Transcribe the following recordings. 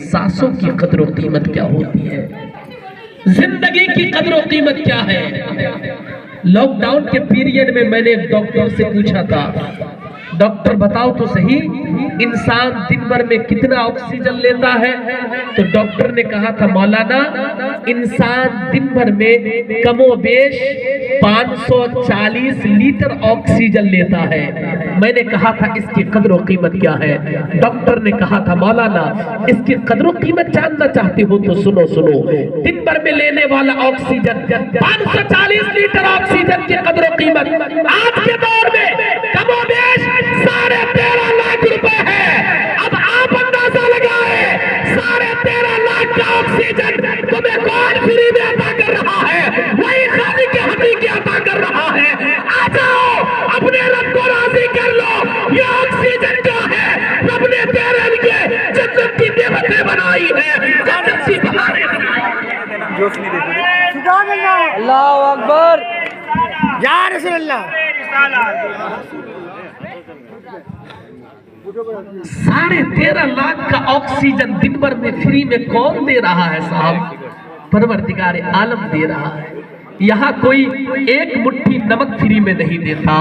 सांसों की कदर और कीमत क्या होती है, जिंदगी की कदर और कीमत क्या है। लॉकडाउन के पीरियड में मैंने एक डॉक्टर से पूछा था, डॉक्टर बताओ तो सही इंसान दिन भर में कितना ऑक्सीजन लेता है। तो डॉक्टर ने कहा था मौलाना इंसान दिन भर में कमोबेश 540 लीटर ऑक्सीजन लेता है। मैंने कहा था इसकी कदर और कीमत क्या है। डॉक्टर ने कहा था मौलाना इसकी कदर और कीमत जानना चाहते हो तो सुनो सुनो, दिन भर में लेने वाला ऑक्सीजन 540 लीटर ऑक्सीजन की कदर और कीमत आज के दौर में कमोबेश 13.5 लाख रुपए है। अब आप अंदाजा लगाए 13.5 लाख का ऑक्सीजन तुम्हें कौन फ्री में अता कर रहा है, वही खाली के हकीकी अता कर रहा है। आ जाओ अपने रब को राजी कर लो, ये ऑक्सीजन क्या है, रब ने तेरे लिए जन्नत की नेमतें बनाई है, जन्नत की बहारें अल्लाह अकबर या रसूल अल्लाह। 13.5 लाख का ऑक्सीजन दिन भर में फ्री में कौन दे रहा है साहब, परवरदिगार आलम दे रहा है। यहाँ कोई एक मुट्ठी नमक फ्री में नहीं देता,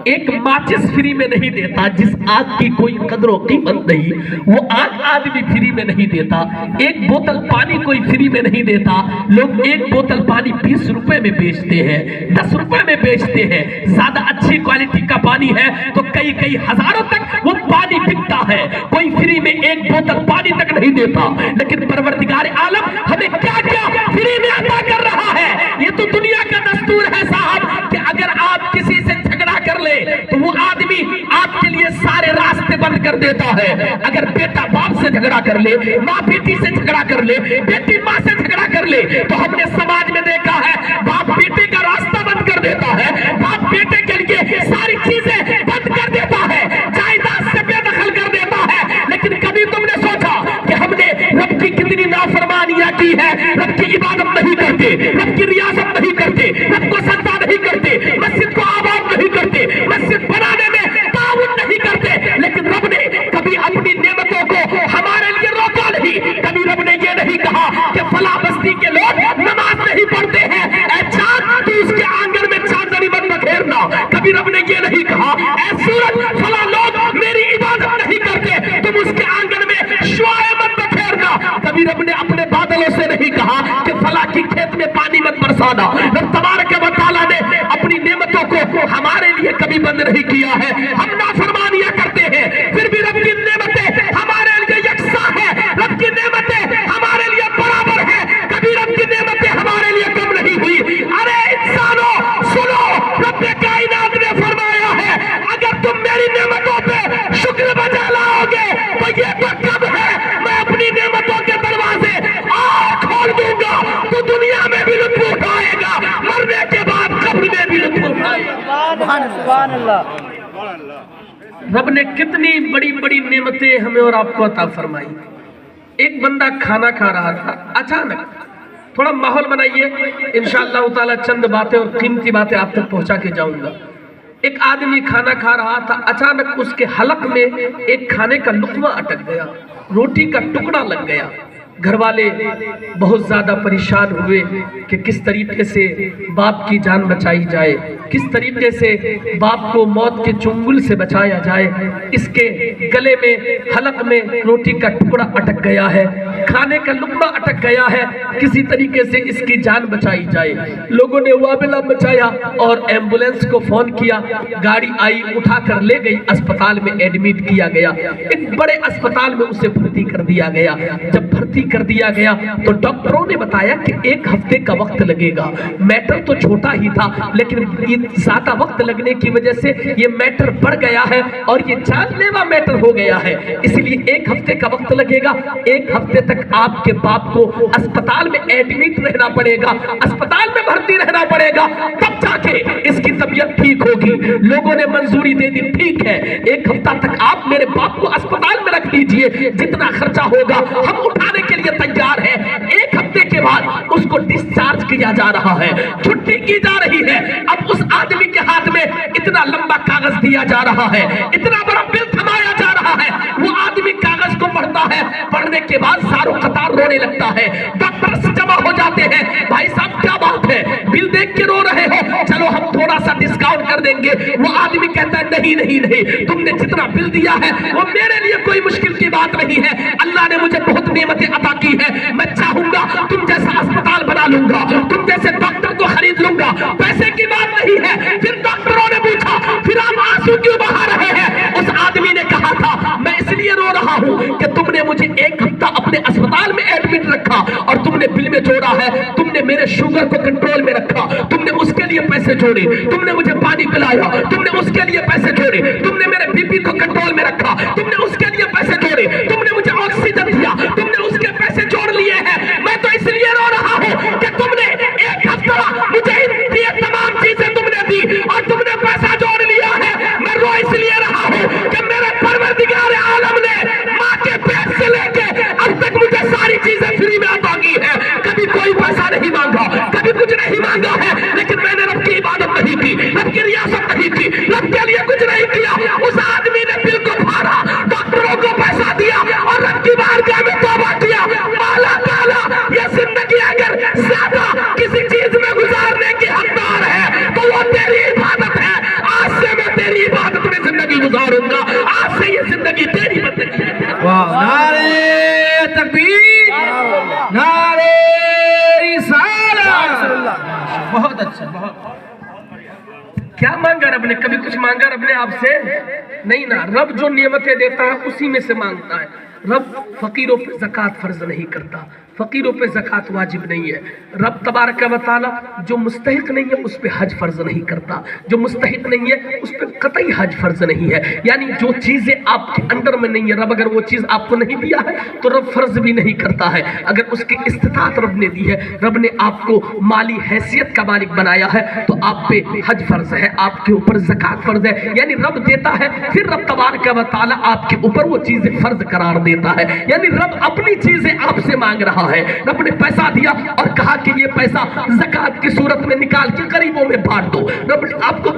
एक माचिस फ्री में नहीं देता, जिस आग की कोई कदर और कीमत नहीं वो आग आदमी फ्री में नहीं देता। एक बोतल पानी कोई फ्री में नहीं देता, लोग एक बोतल पानी 20 रुपए में बेचते हैं, 10 रुपए में बेचते हैं। ज्यादा अच्छी क्वालिटी का पानी है तो कई कई हजारों तक वो पानी बिकता है, कोई फ्री में एक बोतल पानी तक नहीं देता। लेकिन परवरदिगार आलम हमें क्या क्या फ्री में अता कर रहा है। ये तो दुनिया का दस्तूर है साहब कि अगर आप किसी से झगड़ा कर ले तो वो आदमी आपके लिए सारे रास्ते बंद कर देता है। अगर बेटा बाप से झगड़ा कर ले, माँ बेटी से झगड़ा कर ले, बेटी माँ से झगड़ा कर ले, तो हमने समाज में देखा है बाप बेटे का रास्ता बंद कर देता है, बाप बेटे के लिए सारी चीजें बंद कर देता है, जायदाद से बेदखल कर देता है। लेकिन कभी तुमने सोचा कि हमने रब की कितनी नाफरमानियां की है, रब की इबादत नहीं करते, रब की रियासत नहीं करते, रब को सजदा नहीं करते, मस्जिद को आबाद नहीं करते, मस्जिद बनाने में ताउन नहीं करते। लेकिन रब ने कभी अपनी नेमतों को हमारे लिए रोका नहीं, कभी रब ने ये नहीं कहा कि फला बस्ती के लोग नमाज नहीं पढ़ते हैं, ऐ चांद तू उसके आंगन में चांदनी मत बखेरना। कभी रब ने ये नहीं कहा ऐ सूरज फला लोग मेरी इबादत नहीं करते, तुम उसके आंगन में शुआएं मत बखेरना। कभी रब ने अपने बादलों से नहीं कहा कि फला की खेत में पानी मत बरसाना। रब तबारक व तआला ने अपनी नेमतों को हमारे लिए कभी बंद नहीं किया है। हम नाफरमानियां करते हैं फिर भी रब की नेमतें हमारे लिए यकसा है, रब की नेमतें हमारे लिए बराबर है, कभी रब की नेमतें हमारे लिए कम नहीं हुई। अरे इंसानों सुनो, रब कायनात ने फरमाया है अगर तुम मेरी नेमतों पे शुक्र बजा लाओगे तो ये तो कब है मैं अपनी नेमतों के दरवाजे और खोल दूंगा, तो दुनिया में भी लुत्फ उठाएगा, मरने के बाद कब्र में भी लुत्फ उठाएगा। सुभान अल्लाह। रब ने कितनी बड़ी बड़ी नेमतें हमें और आपको अता फरमाई। एक बंदा खाना खा रहा था, अचानक थोड़ा माहौल बनाइए, इंशाअल्लाह ताला चंद बातें और कीमती बातें आप तक पहुंचा के जाऊंगा। एक आदमी खाना खा रहा था, अचानक उसके हलक में एक खाने का लुकमा अटक गया, रोटी का टुकड़ा लग गया। घर वाले बहुत ज्यादा परेशान हुए कि किस तरीके से बाप की जान बचाई जाए, किस तरीके से बाप को मौत के चुंगल से बचाया जाए। इसके गले में हलक में रोटी का टुकड़ा अटक गया है, खाने का लुकमा अटक गया है, किसी तरीके से इसकी जान बचाई जाए। लोगों ने वाबिला मचाया और एम्बुलेंस को फोन किया, गाड़ी आई, उठा कर ले गई, अस्पताल में एडमिट किया गया। एक बड़े अस्पताल में उसे भर्ती कर दिया गया। जब भर्ती कर दिया गया तो डॉक्टरों ने बताया कि 1 हफ्ते का वक्त लगेगा। मैटर तो छोटा ही था लेकिन ज्यादा वक्त लगने की वजह से ये मैटर बढ़ गया है और ये जानलेवा मैटर हो गया है, इसलिए 1 हफ्ते का वक्त लगेगा। 1 हफ्ते तक आपके बाप को अस्पताल में एडमिट रहना पड़ेगा, अस्पताल में भर्ती रहना पड़ेगा, तब जाके इसकी तबीयत ठीक होगी। लोगों ने मंजूरी दे दी, ठीक है 1 हफ्ता तक आप मेरे बाप को अस्पताल में रख लीजिए, जितना खर्चा होगा हम उठाने के लिए तैयार है। 1 हफ्ते के बाद उस को डिस्चार्ज किया जा रहा है, छुट्टी की जा रही है। अब उस आदमी के हाथ में इतना लंबा कागज दिया जा रहा है, इतना बड़ा बिल थमाया जा रहा है। वो आदमी कागज को पढ़ता है, पढ़ने के बाद सारों कतार रोने लगता है। डॉक्टर से जमा हो जाते हैं, भाई साहब क्या बात है, बिल देख के रो रहे हो, चलो हम थोड़ा सा डिस्काउंट कर देंगे। वो आदमी कहता है नहीं नहीं नहीं, तुमने जितना बिल दिया है वो मेरे लिए कोई मुश्किल की बात नहीं है। अल्लाह ने मुझे बहुत नेमतें अता की है, मैं चाहूंगा तुम जैसा अस्पताल बना लूंगा, तुम जैसे डॉक्टर को खरीद लूंगा, पैसे की बात नहीं है। फिर डॉक्टरों ने पूछा फिर आप आंसू क्यों बहा रहे हैं? उस आदमी ने कहा था मैं इसलिए रो रहा हूं कि तुमने मुझे एक हफ्ता अपने अस्पताल में एडमिट रखा और तुमने बिल में जोड़ा है, तुमने मेरे शुगर को कंट्रोल में रखा, तुमने उसके लिए पैसे जोड़े, तुमने मुझे पानी पिलाया, तुमने उसके लिए पैसे जोड़े, तुमने मेरे बीपी को कंट्रोल में रखा, तुमने उसके लिए पैसे जोड़े, तुमने मुझे ऑक्सीजन दिया, तुमने उसके पैसे जोड़ लिए हैं। मैं तो इसलिए रो रहा हूं कि तुमने एक हफ्ता मुझे ये तमाम चीजें तुमने दी और तुमने पैसा जोड़ लिया है। मैं रो इसलिए रहा हूं कि मेरे परवरदिगार आलम ने मां के पेट से लेके अब तक मुझे सारी चीजें फ्री में अता की है। कभी कोई पैसा नहीं मांगा, कभी कुछ नहीं मांगा है, लेकिन मैंने रब की इबादत नहीं की, रब की रियासत नहीं की, रब के लिए कुछ नहीं किया। उस आदमी ने बिल को फाड़ा, डॉक्टरों को पैसा दिया और रब की बारगाह में तौबा किया। माला ताला ये जिंदगी अगर ज्यादा किसी चीज में गुजारने की हकदार है तो वो तेरी इबादत है। आज से मैं तेरी इबादत में जिंदगी गुजारूंगा, आज से ये जिंदगी तेरी बंदगी है। वाह, नारे तकबीर, नारे रिसालत। बहुत अच्छा, बहुत। क्या मांगा रब ने? कभी कुछ मांगा रब ने आपसे? नहीं ना। रब जो नियमतें देता है उसी में से मांगता है। रब फकीरों पे ज़कात फर्ज नहीं करता, फकीरों पे ज़कात वाजिब नहीं है। रब तबारक व तआला जो मुस्तहिक नहीं है उस पे हज फर्ज नहीं करता, जो मुस्तहिक नहीं है उस पे कतई हज फर्ज नहीं है। यानी जो चीज़ें आपके अंडर में नहीं है, रब अगर वो चीज़ आपको नहीं दिया है तो रब फर्ज भी नहीं करता है। अगर उसकी इस्तिताअत रब ने दी है, रब ने आपको माली हैसियत का मालिक बनाया है तो आप पे हज फर्ज है, आपके ऊपर ज़कात फर्ज है। यानी रब देता है, फिर रब तबारक व तआला आपके ऊपर वो चीज़ें फर्ज करार देता है। यानी रब अपनी चीज़ें आपसे मांग रहा है। रब ने पैसा दिया और कहा कि ये पैसा ज़कात की सूरत में निकाल के गरीबों में बांट दो। रब ने आपको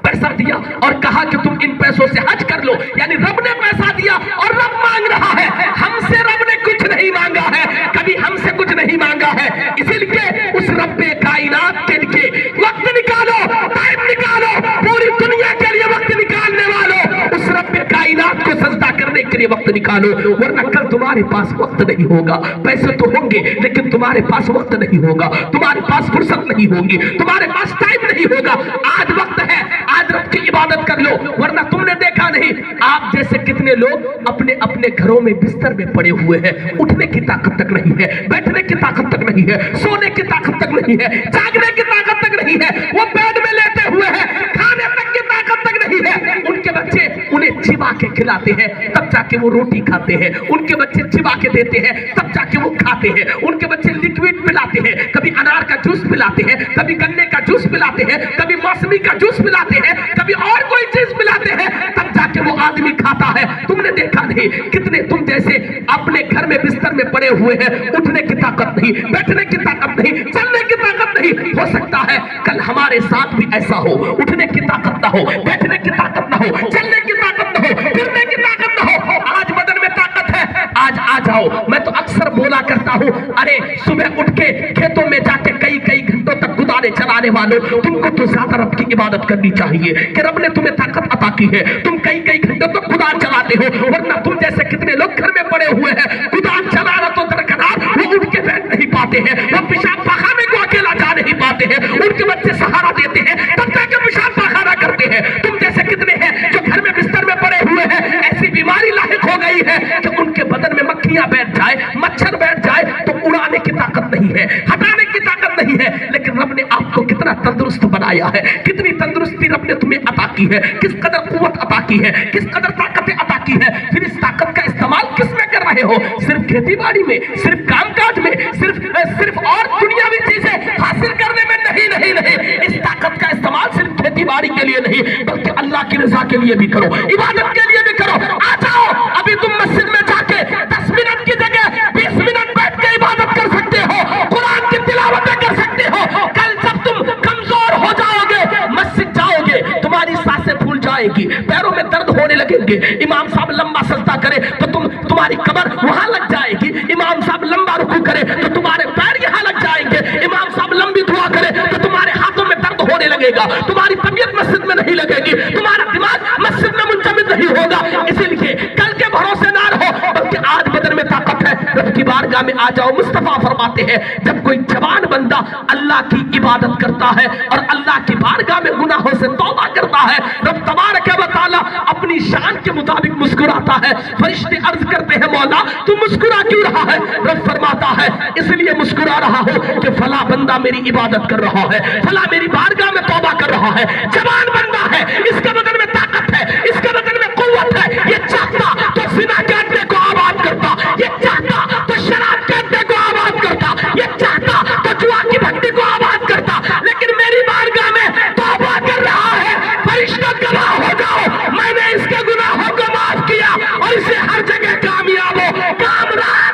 पैसा दिया और कहा कि तुम इन पैसों से हज कर लो। यानी रब ने पैसा दिया और रब मांग रहा है। हमसे रब ने कुछ नहीं मांगा है, कभी हमसे कुछ नहीं मांगा है। इसीलिए उस रब्बे कायनात के लिए वक्त निकालो, टाइम निकालो, पूरी दुनिया के लिए वक्त निकालने वालों, उस रब्बे कायनात को सजदा करने के लिए वक्त निकालो, वरना कल तुम्हारे पास वक्त नहीं होगा। पैसे तो होंगे लेकिन तुम्हारे पास वक्त नहीं होगा, तुम्हारे पास फुर्सत नहीं होगी, तुम्हारे पास टाइम नहीं होगा। आज वक्त है, आज रब की इबादत कर लो, वरना तुमने देखा नहीं आप जैसे कितने लोग अपने अपने घरों में बिस्तर में पड़े हुए हैं, उठने की ताकत तक नहीं है, बैठने की ताकत तक नहीं है, सोने की ताकत तक नहीं है, जागने की ताकत तक नहीं है। वो बेड में लेटे हुए हैं, खाने तक की ताकत तक नहीं है। उनके बच्चे उन्हें चिबा के खिलाते हैं तब जाके वो रोटी खाते हैं, उनके बच्चे चिबा के देते हैं तब जाके वो खाते हैं, उनके बच्चे लिक्विड पिलाते हैं, कभी अनार का जूस पिलाते हैं, कभी गन्ने का जूस पिलाते हैं, कभी मौसमी का जूस पिलाते हैं, कभी और कोई चीज पिलाते हैं, तब जाके वो आदमी खाता है। तुमने देखा नहीं कितने तुम जैसे अपने घर में बिस्तर में पड़े हुए हैं, उठने की ताकत नहीं, बैठने की ताकत नहीं, चलने की ताकत नहीं। हो सकता है कल हमारे साथ भी ऐसा हो, उठने की ताकत ना हो, बैठने की ताकत ना हो, चलने की ताकत ना हो, फिरने की ताकत ना हो। आज बदन में ताकत है, आज आ जाओ। मैं तो अक्सर बोला करता हूँ, अरे सुबह उठ के खेतों में जाके कई कई घंटों तक कुदाले चलाने वालों, तुमको तो ज्यादा रब की इबादत करनी चाहिए कि रब ने तुम्हें ताकत अता की है। तुम कई कई घंटों तक कुदाल चलाते हो, वरना तुम जैसे कितने लोग घर में पड़े हुए हैं, कुदाल चला रहा तो दरकनार वो उठ के बैठ नहीं पाते हैं, वो पेशाब पाखाने को अकेला जा नहीं पाते हैं, उनके बच्चे सहारा देते हैं तब जाके पेशाब पाखाना करते हैं। तुम जैसे कितने हैं जो घर में बिस्तर में पड़े हुए हैं, ऐसी बीमारी लाहिक हो गई है कि उनके बदन में मक्खियां बैठ जाए, मच्छर बैठ जाए तो उड़ाने की ताकत नहीं है, हटाने की ताकत नहीं है। लेकिन रब ने आपको कितना तंदुरुस्त बनाया है, कितनी तंदुरुस्ती रब ने तुम्हें अता की है, किस कदर कुव्वत अता की है, किस कदर ताकतें अता की है। फिर इस ताकत का इस्तेमाल किस में कर रहे हो? सिर्फ खेती बाड़ी में, सिर्फ कामकाज में, सिर्फ और दुनियावी चीजें हासिल करने में नहीं नहीं नहीं। इस ताकत का इस्तेमाल सिर्फ खेती बाड़ी के लिए नहीं बल्कि अल्लाह की रजा के लिए भी करो, इबादत के लिए भी करो। आ जाओ, अभी तुम मस्जिद में जाके 10 मिनट की जगह 20 मिनट बैठ के इबादत कर सकते हो, कुरान की तिलावत लगेंगे। इमाम साहब लंबा सजदा करे तो तुम्हारी कमर वहां लग जाएगी। इमाम साहब लंबा रुकू करे तो तुम्हारे पैर यहाँ लग जाएंगे। इमाम साहब लंबी दुआ करे तो तुम्हारे हाथों में दर्द होने लगेगा। तुम्हारी तबीयत मस्जिद में नहीं लगेगी, तुम्हारा दिमाग मस्जिद में मुंजमद नहीं होगा। इसीलिए कल के भरोसे ना रहो, बल्कि आज बदन में ताकत है, रब की बारगाह में आ जाओ। मुस्तफा फरमाते हैं जब कोई जवान बंदा अल्लाह की इबादत करता है और अल्लाह की बारगाह में गुनाहों से तौबा करता है, रब तबारक व तआला अपनी शान के मुताबिक मुस्कुराता है। फरिश्ते अर्ज करते हैं मौला तू मुस्कुरा क्यों रहा है? रब फरमाता है इसलिए मुस्कुरा रहा हूं कि फला बंदा मेरी इबादत कर रहा है, फला मेरी बारगाह में तौबा कर रहा है। जवान बंदा है, इसके बदन में ताकत है, इसके बदन में कुव्वत है। ये चाहता तो ज़िना के अड्डे को आबाद करता, ये चाहता तो शराब के अड्डे को आबाद करता, ये चाहता तो जुआ की भट्टी को आबाद करता, लेकिन मेरी बारगाह में तौबा कर रहा है। फरिश्तों गवाह हो जाओ, मैंने इसके गुनाहों को माफ किया और इसे हर जगह कामयाब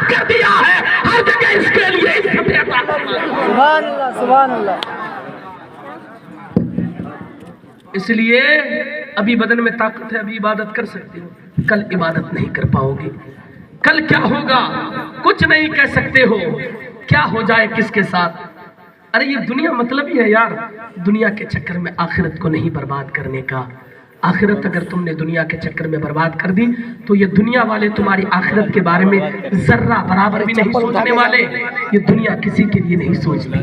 कर दिया है। हर जगह इसके लिए इज्जत अता फरमा। सुभान अल्लाह, सुभान अल्लाह। इसलिए अभी बदन में ताकत है, अभी इबादत कर सकते हो, कल इबादत नहीं कर पाओगे। कल क्या होगा कुछ नहीं कह सकते हो, क्या हो जाए किसके साथ। अरे ये दुनिया मतलब ही है यार, दुनिया के चक्कर में आखिरत को नहीं बर्बाद करने का। आखिरत अगर तुमने दुनिया के चक्कर में बर्बाद कर दी तो ये दुनिया वाले तुम्हारी आखिरत के बारे में जर्रा बराबर भी नहीं सोचने वाले। ये दुनिया किसी के लिए नहीं सोचती।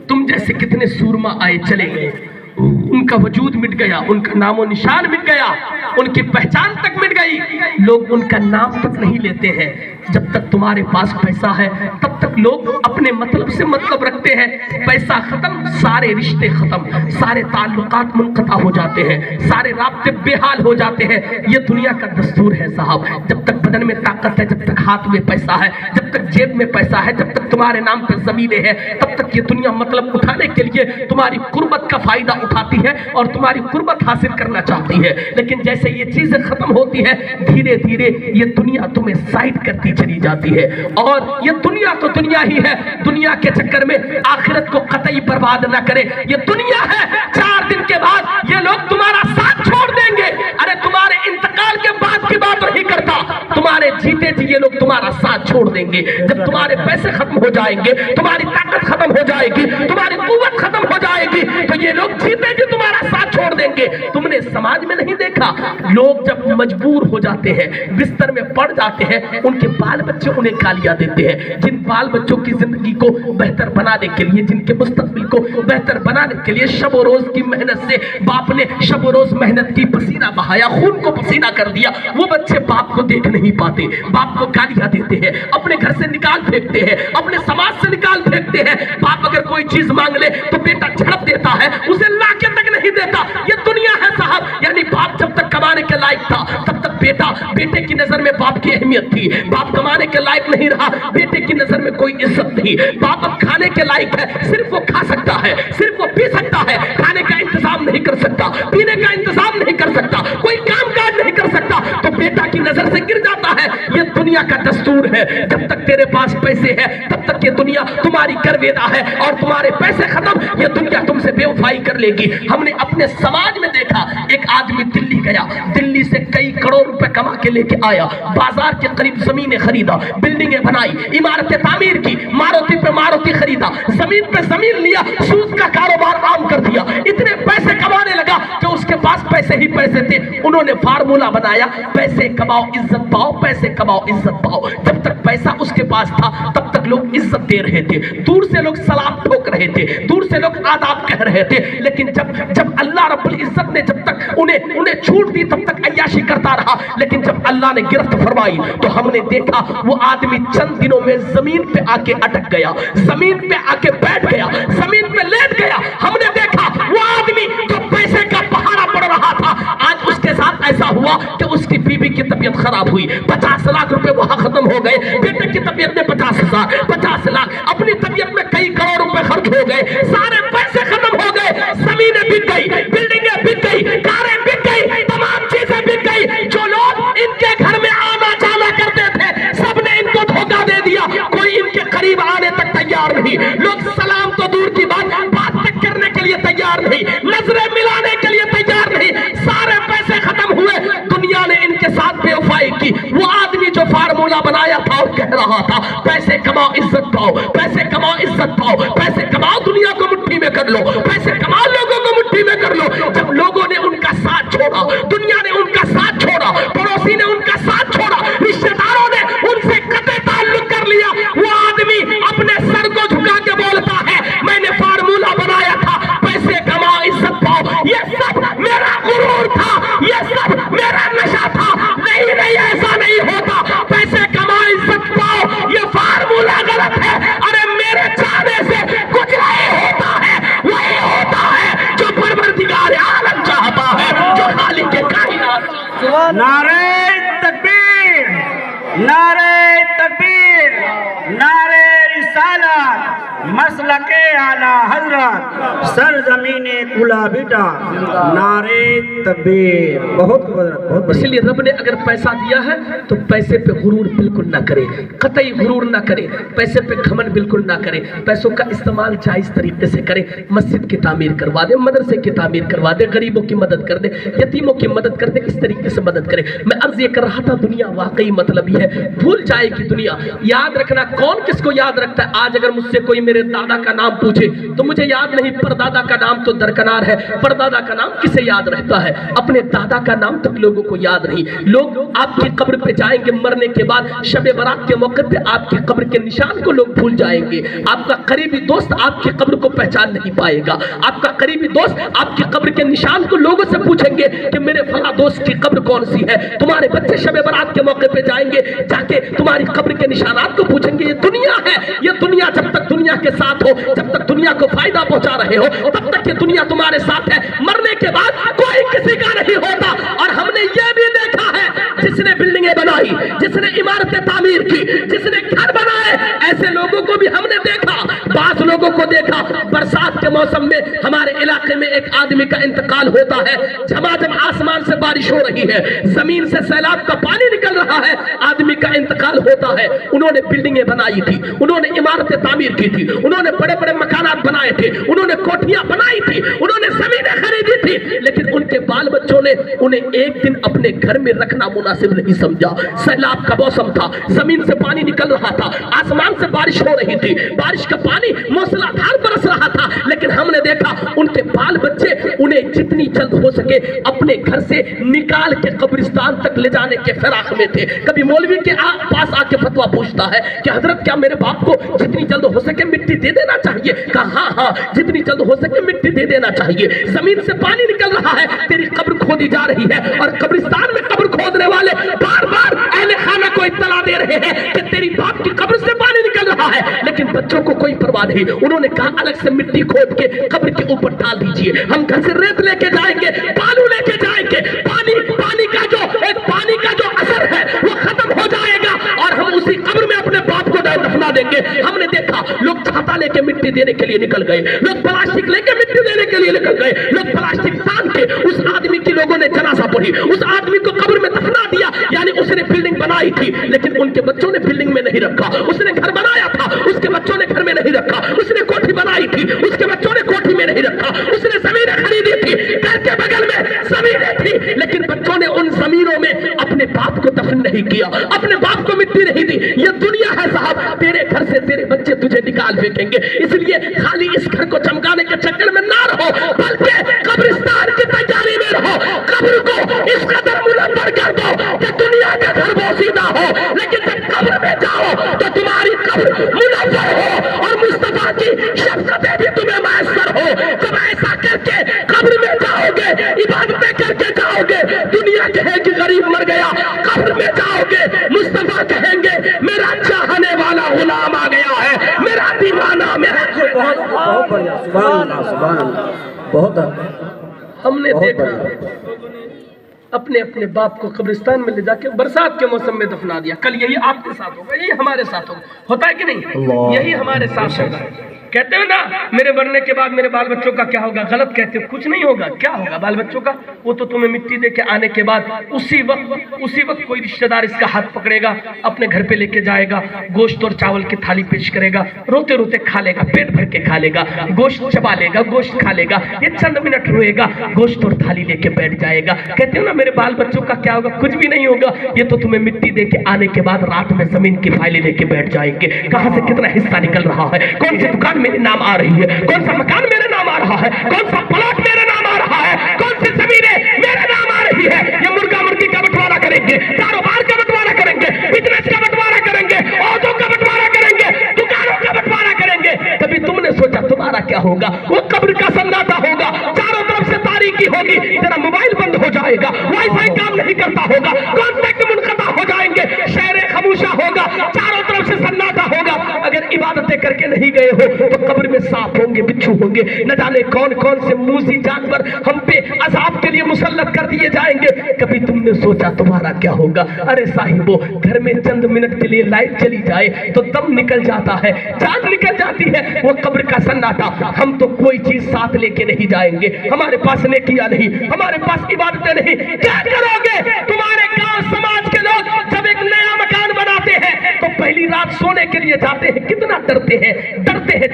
तुम जैसे कितने सूरमा आए चले गए, उनका वजूद मिट गया, उनका नामो निशान मिट गया, उनकी पहचान तक मिट गई। लोग उनका नाम तक नहीं लेते हैं। जब तक तुम्हारे पास पैसा है तब तक लोग अपने मतलब से मतलब रखते हैं। पैसा खत्म, सारे रिश्ते खत्म, सारे ताल्लुकात मुनक़ता हो जाते हैं, सारे राब्ते बेहाल हो जाते हैं। ये दुनिया का दस्तूर है साहब। जब तक बदन में ताकत है, जब तक हाथ में पैसा है, जब तक जेब में पैसा है, जब तक तुम्हारे नाम पे ज़मीनें हैं, तब तक ये दुनिया मतलब उठाने के लिए तुम्हारी कुर्बत का फायदा उठाती है और तुम्हारी कुर्बत हासिल करना चाहती है। लेकिन जैसे ये चीजें खत्म होती है, धीरे धीरे ये दुनिया तुम्हें साइड करती चली जाती है। और ये दुनिया तो दुनिया ही है, दुनिया के चक्कर में आखिरत को कतई बर्बाद ना करे। ये दुनिया है, 4 दिन के बाद ये लोग तुम्हारा साथ छोड़ देंगे। अरे तुम्हारे इंतकाल के बाद की बात नहीं करता, तुम्हारे जीते जी ये लोग तुम्हारा साथ छोड़ देंगे। जब तुम्हारे पैसे खत्म हो जाएंगे, तुम्हारी ताकत खत्म हो जाएगी, तुम्हारी कुव्वत खत्म हो जाएगी, तो ये लोग जीते जी तुम्हारा साथ छोड़ देंगे। तुमने समाज में नहीं देखा, लोग जब मजबूर हो जाते हैं, बिस्तर में पड़ जाते हैं, उनके बाल बच्चे उन्हें गालियां देते हैं। जिन बाल बच्चों की जिंदगी को बेहतर बनाने के लिए, जिनके मुस्तकबिल को बेहतर बनाने के लिए शब रोज की मेहनत से बाप ने शब रोज मेहनत की, पसीना बहाया, खून को पसीना कर दिया, वो बच्चे बाप को देख नहीं पाते, बाप को गालियां देते हैं, अपने घर से निकाल फेंकते हैं, अपने समाज से निकाल फेंकते हैं। बाप अगर कोई चीज मांग ले तो बेटा झड़प देता है, उसे लाके तक नहीं देता। ये दुनिया है साहब। यानी बाप जब तक कमाने के लायक था तब तक बेटे की नजर में बाप की अहमियत थी। बाप कमाने के लायक नहीं रहा, बेटे की नजर में कोई इज्जत नहीं। बाप अब खाने के लायक है, सिर्फ वो खा सकता है, सिर्फ वो पी सकता है, खाने का इंतजाम नहीं कर सकता, पीने का इंतजाम नहीं कर सकता, कोई काम काज नहीं कर सकता, तो बेटा की नजर से गिर जाता है। ये दुनिया का दस्तूर है। जब तक तेरे पास पैसे है तब तक ये दुनिया तुम्हारी करवेदा है, और तुम्हारे पैसे खत्म ये दुनिया तुमसे बेवफाई कर लेगी। हमने अपने समाज में देखा, एक आदमी दिल्ली गया, दिल्ली से कई करोड़ रुपए कमा के लेके आया, बाजार के करीब जमीनें खरीदा, बिल्डिंगें बनाई, इमारतें तामीर की, मारुति पे मारुति खरीदा, जमीन पे जमीन लिया, सूद का कारोबार आम कर दिया। इतने पैसे कमाने लगा कि उसके पास पैसे ही पैसे थे। उन्होंने फार्मूला बनाया, पैसे कमाओ इज्जत पाओ, पैसे कमाओ इज्जत पाओ। जब तक पैसा उसके पास था तब तक लोग इज्जत दे रहे थे, दूर से लोग सलाम ठोक रहे थे, दूर से लोग आदाब कह रहे थे। लेकिन जब अल्लाह रब्बुल इज्जत ने जब तक उन्हें छूट दी तब तक अय्याशी करता रहा। लेकिन जब अल्लाह ने गिरफ्त फरमाई तो हमने देखा वो आदमी चंद दिनों में जमीन पे आके अटक गया, जमीन पे आके बैठ गया, जमीन पे लेट गया। हमने देखा वो आदमी जो पैसे का पहाड़ा पड़ रहा था, आज उसके साथ ऐसा हुआ कि उसकी बीवी की तबीयत खराब हुई, 50 लाख रुपए वहां खत्म हो गए। बेटे की तबीयत में 50,000, 50 लाख, अपनी तबीयत में कई करोड़ रुपए खर्च हो गए, सारे पैसे खत्म हो गए, जमीनें बिक गई, बिल्डिंगें बिक गई, कारें बिक गई, तमाम चीजें बिक गई। जो लोग इनके घर में आना जाना करते थे सबने इनको धोखा दे दिया, कोई इनके करीब आने तक तैयार नहीं। लोग सलाम तो दूर की बात तक करने के लिए तैयार नहीं, नजरें मिलाने के लिए तैयार नहीं। सारे पैसे खत्म हुए, दुनिया ने इनके साथ फार्मूला बनाया था और कह रहा था पैसे कमाओ इज्जत पाओ, पैसे कमाओ इज्जत पाओ, पैसे कमाओ दुनिया को मुट्ठी में कर लो, पैसे कमाओ लोगों को मुट्ठी में कर लो। जब लोगों ने उनका साथ छोड़ा, दुनिया ने उनका साथ छोड़ा, पड़ोसी ने उनका साथ छोड़ा, रिश्तेदारों ने उनसे कतई ताल्लुक कर लिया, वो आदमी अपने सर को झुका के बोलता है मैंने फार्मूला बनाया था पैसे कमाओ इज्जत पाओ, ये सब मेरा गुरूर था, ये सब मेरा नशा था। नहीं नहीं, ऐसा नहीं होता, पैसे कमाओ इज्जत पाओ ये फार्मूला गलत है। अरे मेरे चाहने से कुछ नहीं होता है, वही होता है जो परवरदिगार आलम चाहता है, जो खालिक के कायनात। नारे तकबीर, नारे तकबीर, नारे रिसालत, मसलके आला हजरत, सरजमीने कुला बेटा, नारे तकबीर। बहुत बहुत। इसलिए रब ने अगर पैसा दिया है तो पैसे पे गुरूर बिल्कुल ना करे, कतई गुरूर ना करे, पैसे पे घमंड बिल्कुल ना करे। पैसों का इस्तेमाल जायज तरीके से करे, मस्जिद की तामीर करवा दे, मदरसे की तामीर करवा दे, गरीबों की मदद कर दे, यतीमों की मदद कर दे, इस तरीके से मदद करे। मैं अर्ज ये कर रहा था दुनिया वाकई मतलबी है, भूल जाएगी दुनिया। याद रखना कौन किसको याद रखता है। आज अगर मुझसे कोई मेरे दादा का नाम पूछे तो मुझे याद नहीं, परदादा का नाम तो दरकनार है, परदादा का नाम किसे याद रहता है, अपने दादा का नाम तक लोगों को याद नहीं। लोग आपकी कब्र पे जाएंगे मरने के बाद, शबे बारात के मौके पे आपकी कब्र के निशान को लोग भूल जाएंगे। आपका करीबी दोस्त आपकी कब्र को पहचान नहीं पाएगा, आपका करीबी दोस्त आपकी कब्र के निशान को लोगों से पूछेंगे कि मेरे फला दोस्त की कब्र कौन सी है। तुम्हारे बच्चे शबे बारात के मौके पे जाएंगे, जाके तुम्हारी कब्र के निशानात को पूछेंगे। ये दुनिया है, ये दुनिया जब तक दुनिया के साथ हो, जब तक दुनिया को फायदा पहुंचा रहे हो, तब तक ये दुनिया तुम्हारे साथ है। मरने के बाद कोई किसी का नहीं होता। और हमने ये भी देखा है, जिसने बिल्डिंगें बनाई, जिसने इमारतें तामीर की, जिसने घर बनाए, ऐसे लोगों को भी हमने देखा। बास लोगों को देखा बरसात के मौसम में हमारे इलाके में एक आदमी का इंतकाल होता है, झमाझम आसमान से बारिश हो रही है, जमीन से सैलाब का पानी निकल रहा है, आदमी का इंतकाल होता है। उन्होंने बिल्डिंगें बनाई थी, उन्होंने इमारतें तामीर की थी, उन्होंने बड़े बड़े मकानात बनाए थे, उन्होंने कोठियां बनाई थी, उन्होंने जमीनें खरीदी थी, लेकिन उनके बाल बच्चों ने उन्हें एक दिन अपने घर में रखना मुनासिब नहीं समझा। सैलाब का मौसम था, जमीन से पानी निकल रहा था, आसमान से बारिश हो रही थी, बारिश का पानी मूसलाधार बरस रहा था, लेकिन हमने देखा उनके बाल बच्चे उन्हें जितनी जल्द हो सके अपने घर से निकाल के कब्रिस्तान तक ले जाने के फिराक में थे। कभी मौलवी के पास आके फतवा पूछता है कि हजरत क्या मेरे बाप को जितनी जल्द हो सके मिट्टी दे देना चाहिए? कहा हाँ, जितनी जल्द हो सके मिट्टी दे देना चाहिए। जमीन से पानी निकल रहा है, तेरी कब्र खोदी जा रही है, और कब्रिस्तान में कब्र खोदने वाले बार बार अहले खाना को इत्तला दे रहे हैं कि तेरी बाप की कब्र से पानी निकल रहा है, लेकिन बच्चों को कोई परवाह नहीं। उन्होंने कहा अलग से मिट्टी खोद के कब्र के ऊपर डाल दीजिए, हम घर से रेत लेके जाएंगे, बालू लेके जाएंगे, पानी का जो असर है वो खत्म हो जाएगा और हम उसी कब्र में अपने बाप को दफना देंगे। हमने देखा लोग छाता लेके मिट्टी देने के लिए निकल गए, लोग प्लास्टिक लेके मिट्टी देने के लिए निकल गए, लोग प्लास्टिक तान के उस आदमी की लोगों ने जनाजा पढ़ी, उस आदमी को कब्र में दफना दिया। यानी उसने बिल्डिंग बनाई थी लेकिन उनके बच्चों ने बिल्डिंग में नहीं रखा, उसने घर बनाया था उसके बच्चों ने घर में नहीं रखा, उसने कोठी बनाई थी उसके बच्चों ने कोठी में नहीं रखा, उसने जमीनें खरीदी थी, घर के बगल में जमीनें थी, लेकिन बच्चों ने उन जमीनों में अपने बाप को दफन नहीं किया, अपने बाप को मिट्टी नहीं दी। ये दुनिया है साहब, तेरे घर से तेरे बच्चे तुझे निकाल फेंकेंगे। इसलिए खाली इस घर को चमकाने के चक्कर में ना रहो, बल्कि कब्रिस्तान की तैयारी में रहो। कब्र को इस कदर मुनव्वर कर दो कि दुनिया का घर बोसीदा हो, लेकिन जब कब्र में जाओ तो तुम्हारी कब्र मुनव्वर हो और मुस्तफा की शफ़क़तें भी तुम्हें मैसर हो। जब ऐसा करके कब्र में जाओगे, इबादतें करके जाओगे, दुनिया कहेगी गरीब मर गया, कब्र में जाओगे मुस्तफा कहेंगे मेरा चाहने वाला गुलाम आ गया है, मेरा दीवाना मेरा। बहुत बढ़िया, सुभान अल्लाह, सुभान अल्लाह। बहुत हमने देखा अपने अपने बाप को कब्रिस्तान में ले जाके बरसात के मौसम में दफना दिया। कल यही आपके साथ होगा, यही हमारे साथ होगा, होता है कि नहीं? यही हमारे साथ होगा। कहते हो ना मेरे मरने के बाद मेरे बाल बच्चों का क्या होगा, गलत कहते हो, कुछ नहीं होगा। क्या होगा बाल बच्चों का? वो तो तुम्हें मिट्टी दे के आने के बाद उसी वक्त कोई रिश्तेदार इसका हाथ पकड़ेगा, अपने घर पे लेके जाएगा, गोश्त और चावल की थाली पेश करेगा, रोते रोते खा लेगा, पेट भर के खा लेगा, गोश्त चबा लेगा, गोश्त खा लेगा, ये चंद मिनट रोएगा, गोश्त और थाली लेके बैठ जाएगा। कहते हो ना मेरे बाल बच्चों का क्या होगा, कुछ भी नहीं होगा। ये तो तुम्हें मिट्टी दे के आने के बाद रात में जमीन की फाइलें लेके बैठ जाएंगे। कहां से कितना हिस्सा निकल रहा है, कौन सी दुकान मेरे नाम आ रही है, कौन सा मकान मेरे नाम आ रहा है, कौन सा प्लॉट मेरे नाम आ रहा है, कौन सी जमीनें मेरे नाम आ रही है। ये मुर्गा मुर्गी का बंटवारा करेंगे, कारोबार का बंटवारा करेंगे, बिजनेस का बंटवारा करेंगे, औरतों का बंटवारा करेंगे, दुकानों का बंटवारा करेंगे। कभी तुमने सोचा तुम्हारा क्या होगा? वो कब्र का सन्नाटा होगा, चारों तरफ से तारीकी होगी, तेरा मोबाइल बंद हो जाएगा, वाईफाई काम नहीं करता होगा, कॉन्टैक्ट मुनक़ता हो जाएंगे, शहर खामोशा होगा, चारों तरफ से सन्नाटा होगा। अगर इबादतें करके नहीं गए हो तो कब्र में सांप होंगे, बिच्छू होंगे, न जाने कौन कौन से मूसी जानवर हम पे अजाब के लिए मुसल्लत कर दिए जाएंगे। कभी तुमने सोचा तुम्हारा क्या होगा? अरे साहिबो, घर में चंद मिनट के लिए लाइट चली जाए तो दम निकल जाता है, जान निकल जाती है। वो कब्र का सन्नाटा, हम तो कोई चीज साथ लेके नहीं जाएंगे, हमारे पास नेकियां नहीं, हमारे पास इबादतें नहीं। क्या करोगे? तुम्हारे गांव समाज के लोग जब एक नया मकान बनाते हैं तो पहली रात सोने के लिए जाते हैं, कितना डरते हैं,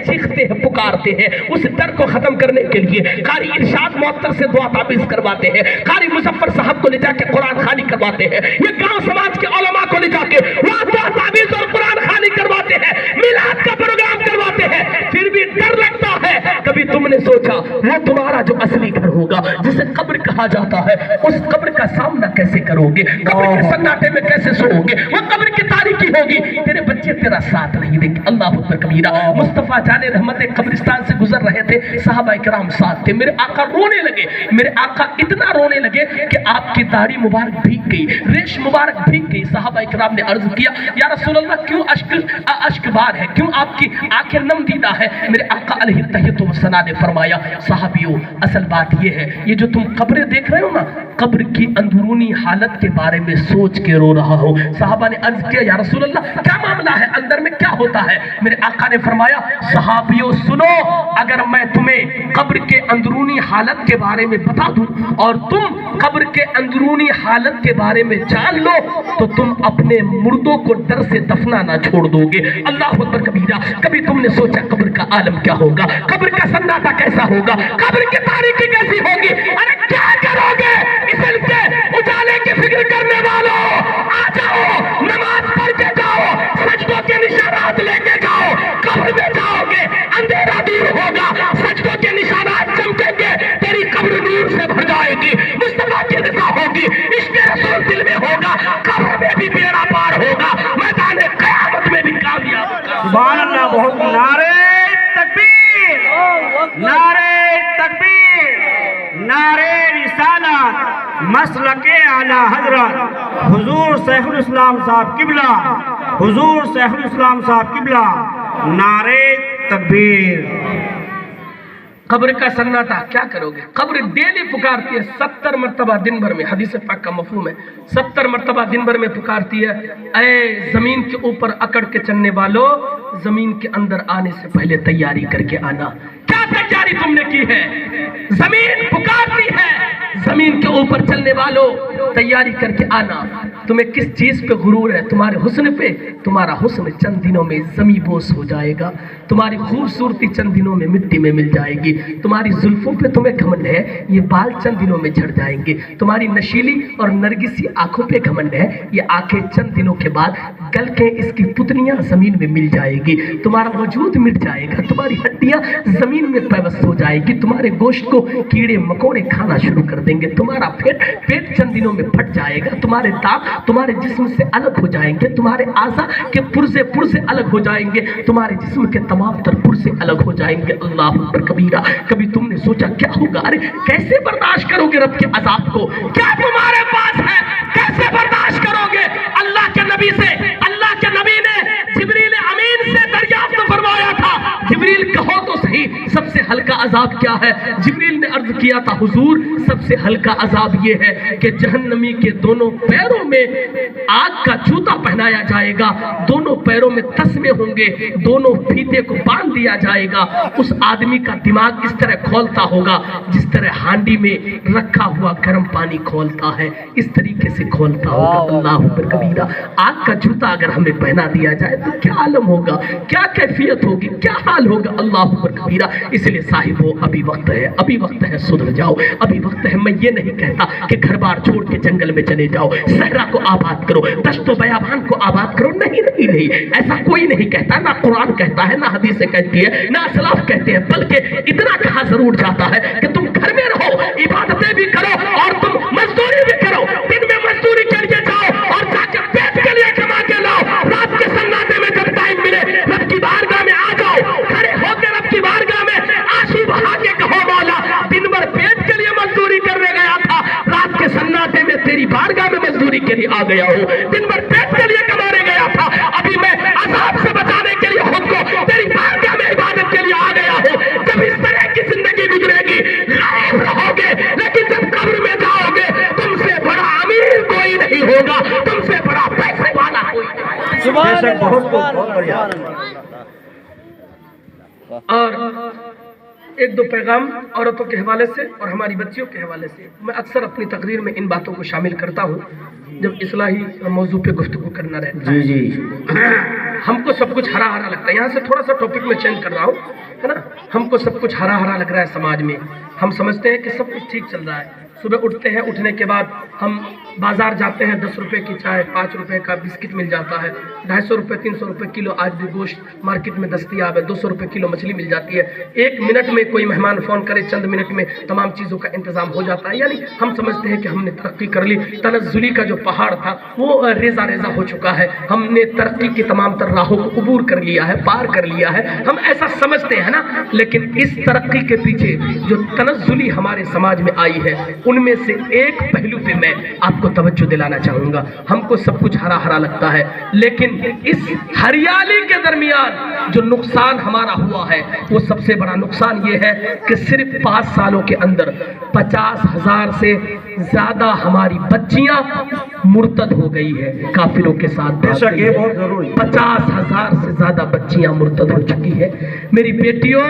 चीखते हैं, पुकारते हैं। उस डर को खत्म करने के लिए कारी इरशाद मुअत्तर से दुआ ताबीज करवाते हैं, कारी मुजफ्फर साहब को ले जाके कुरान खानी करवाते हैं, ये गांव समाज के उलमा को ले जाके वहां दुआ ताबीज और कुरान खानी करवाते हैं, मिलाद का प्रोग्राम करवाते हैं, फिर भी डर लगता है। कभी तुमने सोचा वो तुम्हारा जो असली घर होगा, जिसे कब्र कहा जाता है, उस कब्र का सामना कैसे करोगे? कब्र के सन्नाटे में कैसे सोओगे? वो कब्र की तारीकी होगी, तेरे बच्चे तेरा साथ नहीं देंगे। अल्लाह अकबर कबीरा। मुस्तफा जाने रहमत कब्रिस्तान से गुजर रहे थे, सहाबा इकराम साथ थे, मेरे आका रोने लगे, मेरे आका इतना रोने लगे कि आपकी दाढ़ी मुबारक भीग गई, रेश मुबारक भीग गई। सहाबा इकराम ने अर्ज किया, या रसूल अल्लाह क्यों अश्कबार है, क्यों आपकी आंखें नम दीदा है? मेरे आका अलैहि तहय्युत व सना ने फरमाया, साहबियों असल बात ये है, ये जो तुम कब्रें देख रहे हो ना, कब्र की अंदरूनी हालत के बारे में सोच के रो रहा हो। साहबा ने अर्ज किया, या रसूल अल्लाह क्या मामला है, अंदर में क्या होता है? मेरे आका ने फरमाया, सहाबियों सुनो, अगर मैं तुम्हें कब्र के अंदरूनी हालत के बारे में बता दूं और तुम कब्र के अंदरूनी हालत के बारे में जान लो तो तुम अपने मुर्दों को डर से दफनाना छोड़ दोगे। अल्लाह अकबर कबीरा। कभी तुमने सोचा कब्र का आलम क्या होगा, कब्र का सन्नाटा कैसा होगा, कब्र की तारीकी कैसी होगी? अरे क्या करोगे? इसलिए उजाले की फिक्र करने वालों आ जाओ, नमाज पढ़ के जाओ, सजदों के निशानात लेके जाओ, कब्र में जाओगे अंधेरा दूर होगा, सजदों के निशानात चमकेंगे, तेरी कब्र नूर से भर जाएगी, मुस्तफा की रज़ा होगी, इश्क़ रसूल दिल में होगा, कब्र में भी बेड़ा पार होगा, मैदान क़यामत में भी कामयाब होगा। सुभान अल्लाह। बहुत नारे तकबीर, नारे तकबीर, नारे रिसालत, मसलके आला हजरत हुजूर शैखुल इस्लाम साहब किबला, हुजूर शैखुल इस्लाम साहब किबला, नारे तकबीर। कब्र का सन्नाटा क्या करोगे? कब्र डेली पुकारती है 70 मरतबा दिन भर में, हदीस पाक का मफहूम है, 70 मरतबा दिन भर में पुकारती है, ऐ जमीन के ऊपर अकड़ के चलने वालों, जमीन के अंदर आने से पहले तैयारी करके आना। क्या तैयारी तुमने की है? जमीन पुकारती है, जमीन के ऊपर चलने वालों तैयारी करके आना। तुम्हें किस चीज पे गुरूर है? तुम्हारे हुस्न पे। तुम्हारा हुस्न चंद दिनों में ज़मीबोस हो जाएगा, तुम्हारी खूबसूरती चंद दिनों में मिट्टी में मिल जाएगी, तुम्हारी जुल्फों पे तुम्हें घमंड है, ये बाल चंद दिनों में झड़ जाएंगे, तुम्हारी नशीली और नरगिसी आंखों पे घमंड है, ये आंखें चंद दिनों के बाद गल के इसकी पुतलियां जमीन में मिल जाएगी, तुम्हारा वजूद मिट जाएगा, तुम्हारी हड्डियां जमीन में पैवस्त हो जाएगी, तुम्हारे गोश्त को कीड़े मकोड़े खाना शुरू कर देंगे, तुम्हारा पेट चंद दिनों में फट जाएगा, तुम्हारे दांत तुम्हारे जिस्म से अलग हो जाएंगे, तुम्हारे आज़ा के पुर्जे अलग हो जाएंगे, तुम्हारे जिस्म के तमाम तर पुर्जे अलग हो जाएंगे। अल्लाह अकबर कबीरा। कभी तुमने सोचा क्या होगा? अरे कैसे बर्दाश्त करोगे रब के अजाब को? क्या तुम्हारे पास है? कैसे बर्दाश्त करोगे? अल्लाह के नबी से, अल्लाह के नबी ने जिब्रील अमीन से दरियाफ्त फरमाया था, जिब्रील कहो तो सही, सबसे हल्का अजाब क्या है? जिब्रील ने अर्ज किया था, हुजूर सबसे हल्का अजाब ये है कि जहन्नमी के दोनों पैरों में आग का जूता पहनाया जाएगा, दोनों पैरों में तस्मे होंगे, दोनों फीते को बांध दिया जाएगा। उस आदमी का दिमाग इस तरह खोलता होगा जिस तरह हांडी में रखा हुआ गर्म पानी खोलता है, इस तरीके से खोलता होगा। अल्लाह अकबर कबीरा। आग का जूता अगर हमें पहना दिया जाए तो क्या आलम होगा, क्या कैफियत होगी, क्या हाल होगा। अल्लाह अकबर कबीरा। इसलिए साहिबो अभी वक्त है, अभी वक्त है, सुधर जाओ, अभी वक्त है। मैं ये नहीं कहता कि घर बार छोड़ के जंगल में चले जाओ, सहरा को आबाद करो, दश्तो बयाबान को आबाद करो। नहीं नहीं नहीं, ऐसा कोई नहीं कहता, ना कुरान कहता है, ना हदीसें कहती है, ना असलाफ कहते हैं। बल्कि इतना कहा जरूर जाता है कि तुम घर में रहो, इबादतें भी करो और तुम मजदूरी भी करो। दिन में मजदूरी के लिए जाओ और जाके पेट के लिए कमा के लाओ। रात के सन्नाटे में जब टाइम मिले रब की बारगाह में आ जाओ, खड़े होकर रब की बारगाह में आंसू बहा के कहो, मौला दिन भर पेट के लिए मजदूरी करने गया था, रात के सन्नाटे में तेरी बारगाह में मजदूरी के लिए आ गया हूँ। दिन भर पेट के लिए कमाने गया था, अभी मैं अजाब से बचाने के लिए खुद को तेरी बारगाह में इबादत के लिए आ गया हूँ। जब इस तरह की जिंदगी गुजरेगी लाइफ रहोगे, लेकिन जब कब्र में जाओगे तुमसे बड़ा अमीर कोई नहीं होगा, तुमसे बड़ा पैसे वाला कोई नहीं। सुभान बेशक, अल्लाह, बहुत सुभान बहुत बढ़िया। और एक दो पैगाम औरतों के हवाले से और हमारी बच्चियों के हवाले से मैं अक्सर अपनी तकरीर में इन बातों को शामिल करता हूँ जब इस्लाही मौजू पे गुफ्तगू करना रहता है। जी जी। हमको सब कुछ हरा हरा लगता है, यहाँ से थोड़ा सा टॉपिक में चेंज कर रहा हूँ, है ना। हमको सब कुछ हरा हरा लग रहा है समाज में, हम समझते हैं कि सब कुछ ठीक चल रहा है। सुबह उठते हैं, उठने के बाद हम बाजार जाते हैं, 10 रुपए की चाय, 5 रुपए का बिस्किट मिल जाता है, 250 रुपए 300 रुपए किलो आज भी गोश्त मार्केट में दस्तयाब है, 200 रुपए किलो मछली मिल जाती है। 1 मिनट में कोई मेहमान फ़ोन करे, चंद मिनट में तमाम चीज़ों का इंतज़ाम हो जाता है। यानी हम समझते हैं कि हमने तरक्की कर ली, तनज़्ज़ुली का जो पहाड़ था वो रेजा रेजा हो चुका है, हमने तरक्की की तमाम तर राहों को अबूर कर लिया है, पार कर लिया है, हम ऐसा समझते हैं ना। लेकिन इस तरक्की के पीछे जो तनज़्ज़ुली हमारे समाज में आई है, उनमें से एक पहलू पे मैं आपको तवज्जो दिलाना चाहूँगा। हमको सब कुछ हरा हरा लगता है, लेकिन इस हरियाली के दरमियान जो नुकसान हमारा हुआ है वो सबसे बड़ा नुकसान ये है कि सिर्फ 5 सालों के अंदर 50,000 से ज़्यादा हमारी बच्चियाँ मुर्तद हो गई है, काफिरों के साथ। बेशक ये बहुत जरूरी। 50,000 से ज़्यादा बच्चियाँ मुर्तद हो चुकी है। मेरी बेटियों,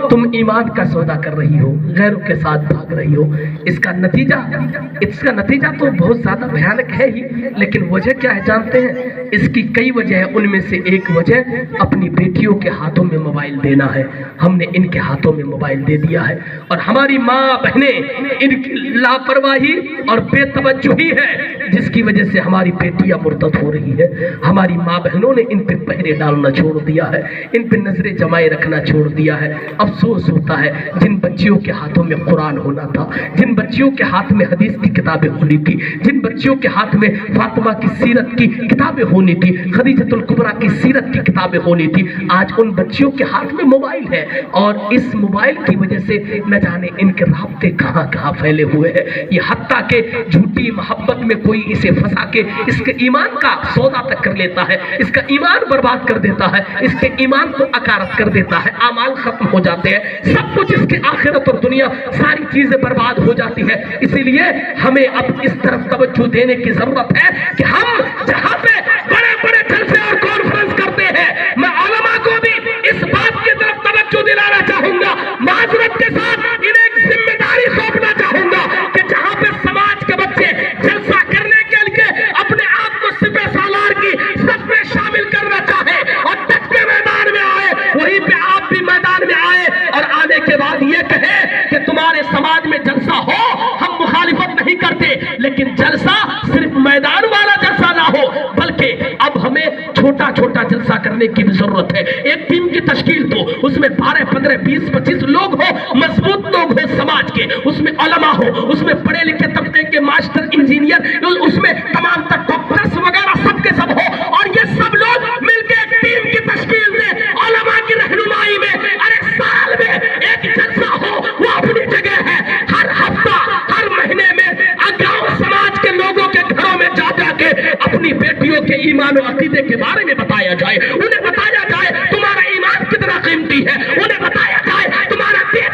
तुम ईमान का सौदा कर रही हो, गैरों के साथ भाग रही हो। इसका नतीजा तो बहुत ज़्यादा भयानक है ही, लेकिन वजह क्या है जानते हैं? इसकी कई वजह है, उनमें से एक वजह अपनी बेटियों के हाथों में मोबाइल देना है। हमने इनके हाथों में मोबाइल दे दिया है और हमारी माँ बहनें इनकी लापरवाही और बेतवज्जुही है जिसकी वजह से हमारी बेटियां मुर्तद हो रही है। हमारी माँ बहनों ने इन पे पहरे डालना छोड़ दिया है, इन पे नजरें जमाए रखना छोड़ दिया है। अफसोस होता है जिन बच्चियों के हाथों में कुरान होना था, जिन बच्चियों के हाथ में हदीस की किताबें होनी थी, जिन बच्चियों के हाथ में फातिमा की सीरत की किताबें होनी थी, खदीजतुल कुबरा की सीरत की किताबें होनी थी, आज उन बच्चियों के हाथ में मोबाइल है। और इस मोबाइल की वजह से न जाने इनके राब्ते कहाँ कहाँ फैले हुए हैं। ये हत्ता के झूठी मोहब्बत में कोई इसे फंसा के इसके ईमान का सौदा तक कर लेता है, इसका ईमान बर्बाद कर देता है, इसके ईमान को अकारत कर देता है, आमाल खत्म हो जाते हैं, सब कुछ इसके आखिरत और दुनिया सारी चीजें बर्बाद हो जाती है। इसीलिए हमें अब इस तरफ तवज्जो देने की जरूरत है कि हम जहां पे बड़े बड़े जलसे और कॉन्फ्रेंस करते हैं, मैं उलमा को भी इस बात की तरफ तवज्जो दिलाना चाहूंगा, माजरत के साथ इन्हें एक जिम्मेदारी सौंपना चाहूंगा कि जहां पे समाज के बच्चे जलसा करने के लिए अपने आप को सिपह सालार की सब में शामिल करना चाहे और डट के मैदान में आए, वहीं पे आप भी मैदान में आए और आने के बाद ये कहे कि तुम्हारे समाज में जलसा हो, हम मुखालिफत नहीं करते, लेकिन जलसा सिर्फ मैदान वाला जलसा ना हो, बल्कि अब हमें छोटा छोटा जलसा करने की भी जरूरत है। एक टीम की तश्कील दो, उसमें 12, 15, 20, 25 लोग हो, मजबूत लोग हो समाज के, उसमें उलमा हो, उसमें पढ़े लिखे तबके के मास्टर, इंजीनियर, उसमें तमाम तक डॉक्टर्स वगैरह सबके सब हो, और ये सब लोग मिलकर एक टीम की तश्कील में उलमा की रहनुमाई में अरे साल में एक जलसा हो, वो अपनी जगह है। हर हफ्ता, हर महीने में गांव समाज के लोगों के घरों में जा जाके अपनी बेटियों के ईमान और अकीदे के बारे में बताया जाए, उन्हें बताया जाए तुम्हारा ईमान कितना कीमती है, उन्हें बताया जाए तुम्हारा दीन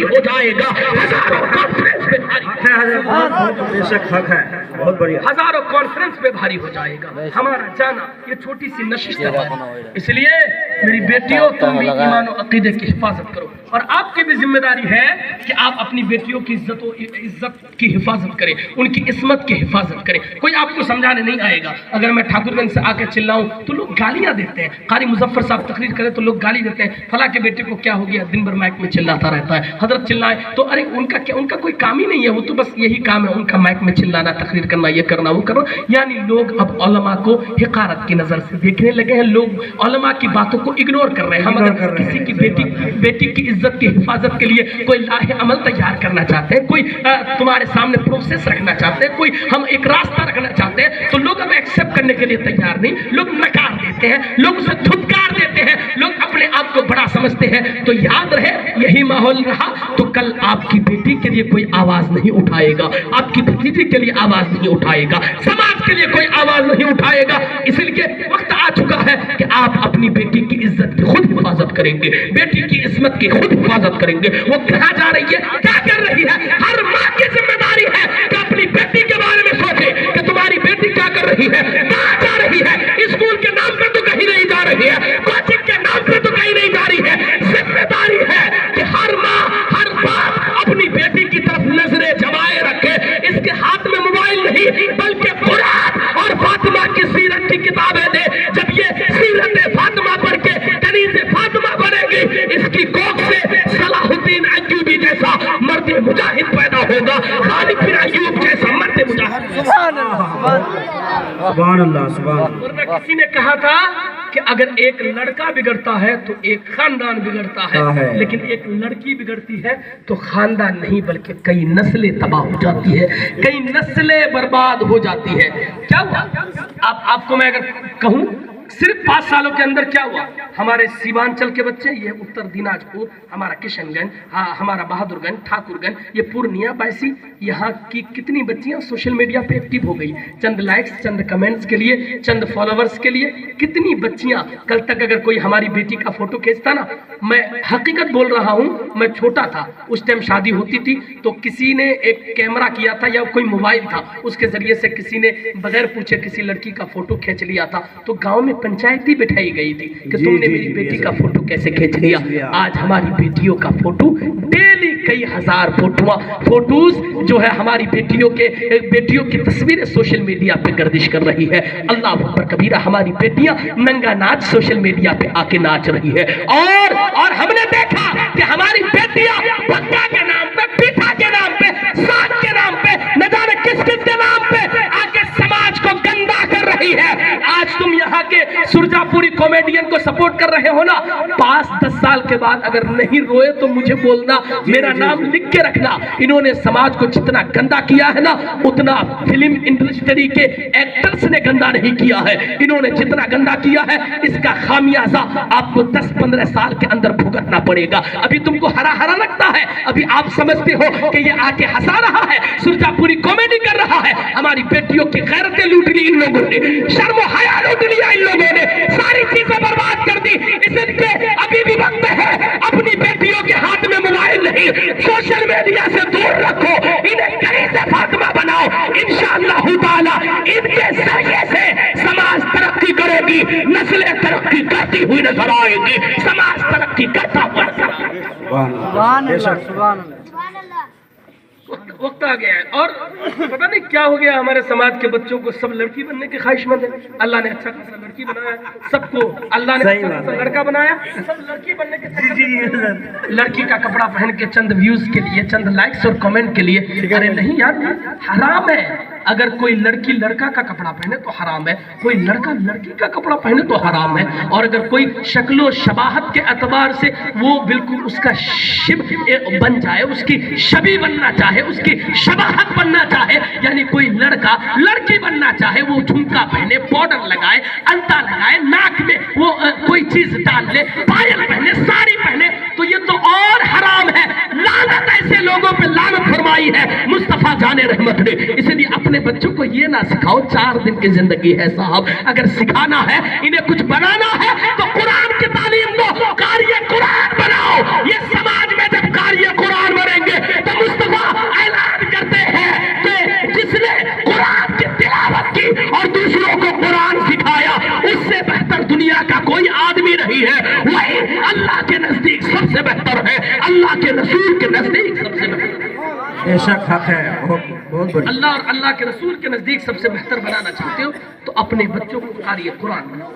भारी हो जाएगा, हजारों कॉन्फ्रेंस पे भारी बे शक हक है, बहुत बढ़िया। हजारों कॉन्फ्रेंस पे भारी हो जाएगा हमारा जाना। ये छोटी सी नशिश है, इसलिए मेरी बेटियों तुम भी ईमान और अकीदे की हिफाजत करो, और आपकी भी जिम्मेदारी है कि आप अपनी बेटियों की इज्जत की हिफाजत करें, उनकी इस्मत की हिफाजत करें। कोई आपको समझाने नहीं आएगा। अगर मैं ठाकुरगंज से आकर चिल्लाऊं तो लोग गालियां देते हैं, कारी मुजफ्फर साहब तकरीर करें तो लोग गाली देते हैं, फला के बेटे को क्या हो गया, दिन भर माइक में चिल्लाता रहता है, हजरत चिल्लाए तो अरे उनका क्या, उनका कोई काम ही नहीं है, वो तो बस यही काम है उनका, माइक में चिल्लाना, तकरीर करना, ये करना वो करना। यानी लोग अब उलमा को हिकारत की नजर से देखने लगे हैं, लोग उलमा की बातों को इग्नोर कर रहे हैं। हम अगर किसी की बेटी की इज्जत की हिफाजत के लिए कोई लाहे अमल तैयार करना चाहते हैं, कोई तुम्हारे सामने प्रोसेस रखना चाहते हैं, कोई हम एक रास्ता रखना चाहते हैं, तो लोग अब एक्सेप्ट करने के लिए तैयार नहीं, लोग नकार देते हैं, लोग उसे धुतकार देते हैं, लोग अपने आप को बड़ा समझते हैं। तो याद रहे यही माहौल रहा तो कल आपकी बेटी के लिए कोई आवाज नहीं उठाएगा, आपकी भतीजी के लिए आवाज नहीं उठाएगा, समाज के लिए कोई आवाज नहीं उठाएगा। इसलिए वक्त आ चुका है कि आप अपनी बेटी की इज्जत की खुद हिफाजत करेंगे, बेटी की इस्मत की खुद हिफाजत करेंगे। वो कहाँ जा रही है, क्या कर रही है, हर माँ की जिम्मेदारी है कि अपनी बेटी के बारे में सोचे कि तुम्हारी बेटी क्या कर रही है, कहाँ जा रही है, स्कूल के नाम पे तो कहीं नहीं जा रही है, कोचिंग के नाम पे तो कहीं नहीं जा रही है। जिम्मेदारी है कि हर माँ हर बाप अपनी बेटी की तरफ नजरें जमाए रखे। इसके हाथ में मोबाइल नहीं बल्कि कुरान और फातिमा की सीरत की किताबें दे। जब ये सीरत फातिमा पढ़ के कनीज़ फातिमा बनेगी, इसकी कोख से सलाहुद्दीन अय्यूबी जैसा मर्द मुजाहिद पैदा होगा, खालिद बिन अय्यूब जैसा मर्द मुजाहिद। सुभान अल्लाह, सुभान अल्लाह। वरना किसी ने कहा था कि अगर एक लड़का बिगड़ता है तो एक खानदान बिगड़ता है, लेकिन एक लड़की बिगड़ती है तो खानदान नहीं बल्कि कई नस्लें तबाह हो जाती है, कई नस्लें बर्बाद हो जाती है। क्या हुआ, आपको मैं अगर कहूं सिर्फ 5 सालों के अंदर क्या हुआ, हमारे सीमांचल के बच्चे, ये उत्तर दिनाजपुर, हमारा किशनगंज, हमारा बहादुरगंज, ठाकुरगंज, ये पूर्णिया, बैसी, यहाँ की कितनी बच्चियां सोशल मीडिया पे एक्टिव हो गई, चंद लाइक्स, चंद कमेंट्स के लिए, चंद फॉलोवर्स के लिए। कितनी बच्चियां, कल तक अगर कोई हमारी बेटी का फोटो खींचता ना, मैं हकीकत बोल रहा हूँ, मैं छोटा था उस टाइम, शादी होती थी तो किसी ने एक कैमरा किया था या कोई मोबाइल था, उसके जरिए से किसी ने बगैर पूछे किसी लड़की का फोटो खींच लिया था, तो गाँव में पंचायती बिठाई गई थी कि तुमने मेरी बेटी का फोटो कैसे खींच लिया। आज हमारी बेटियों का फोटो डेली कई हजार फोटोज जो है हमारी बेटियों की तस्वीरें सोशल मीडिया पे गर्दिश कर रही है। अल्लाह अकबर कबीरा, हमारी बेटियां नंगा नाच सोशल मीडिया पे आके नाच रही है। और हमने देखा कि हमारी बेटियां बक्का के नाम पे, पीठा के नाम पे, साथ के नाम पे, न जाने किस किस के नाम पे आके समाज को गंदा कर रही है। आज तुम यहाँ के सुरजापुरी कॉमेडियन को सपोर्ट कर रहे हो ना, 5-10 साल के बाद अगर नहीं रोए तो मुझे बोलना, मेरा नाम लिख के रखना। इन्होंने समाज को जितना गंदा किया है ना, उतना फिल्म इंडस्ट्री के एक्टर्स ने गंदा नहीं किया है। इन्होंने जितना गंदा किया है इसका खामियाजा आपको 10-15 साल के अंदर भुगतना पड़ेगा। अभी तुमको हरा हरा लगता है, अभी आप समझते हो कि ये आके हंसा रहा है, सुरजापुरी कॉमेडी कर रहा है। हमारी बेटियों की गैरतें लूट ली इन लोगों ने, शर्म हया लूट लिया इन लोगों ने, सारी चीजें बर्बाद कर दी। इसलिए अभी भी वक्त है, अपनी बेटियों के हाथ में मोबाइल नहीं, सोशल मीडिया से दूर रखो, इन्हें कनीज़ फातिमा बनाओ। इंशाअल्लाह ताला इनके जरिए से समाज तरक्की करेगी, नस्लें तरक्की करती हुई नजर आएगी, समाज तरक्की करता हुआ नजर आएगा। सुभान अल्लाह, सुभान अल्लाह। वक्त आ गया है और पता नहीं क्या हो गया हमारे समाज के बच्चों को, सब लड़की बनने के ख्वाहिशमंद है। अल्लाह ने अच्छा खासा लड़की बनाया, सबको अल्लाह ने अच्छा खासा लड़का बनाया, सब लड़की बनने के लड़की का कपड़ा पहन के चंद व्यूज के लिए, चंद लाइक्स और कमेंट के लिए। अरे नहीं यार, हराम है। अगर कोई लड़की लड़का का कपड़ा पहने तो हराम है, कोई लड़का लड़की का कपड़ा पहने तो हराम है। और अगर कोई शक्लो शबाहत के एतबार से वो बिल्कुल उसका शिब बन जाए, उसकी शबी बनना चाहे, उसकी शबाहत बनना चाहे, यानी कोई लड़का लड़की बनना चाहे, वो झुमका पहने, पाउडर लगाए, अलता लगाए, नाक में वो कोई चीज डाल ले, पायल पहने, साड़ी पहने, तो ये तो और हराम है। लानत ऐसे लोगों पे लानत फरमाई है मुस्तफा जाने रहमत ने। इसलिए अपने बच्चों को ये ना सिखाओ, 4 दिन की जिंदगी है साहब, अगर सिखाना है, इन्हें कुछ बनाना है तो कुरान की तालीम दो, कार्य कुरान बनाओ। ये समाज में जब پر یہ قرآن بنیں گے تو مصطفیٰ اعلان کرتے ہیں کہ جس نے قرآن کی تلاوت کی اور دوسروں کو قرآن سکھایا اس سے بہتر دنیا کا کوئی آدمی نہیں ہے، وہی اللہ کے نزدیک سب سے بہتر ہے، اللہ کے رسول کے نزدیک سب سے بہتر ہے۔ بے شک حق ہے، بہت بڑی۔ اللہ اور اللہ کے رسول کے نزدیک سب سے بہتر بنانا چاہتے ہو تو اپنے بچوں کو قاری قرآن بناؤ،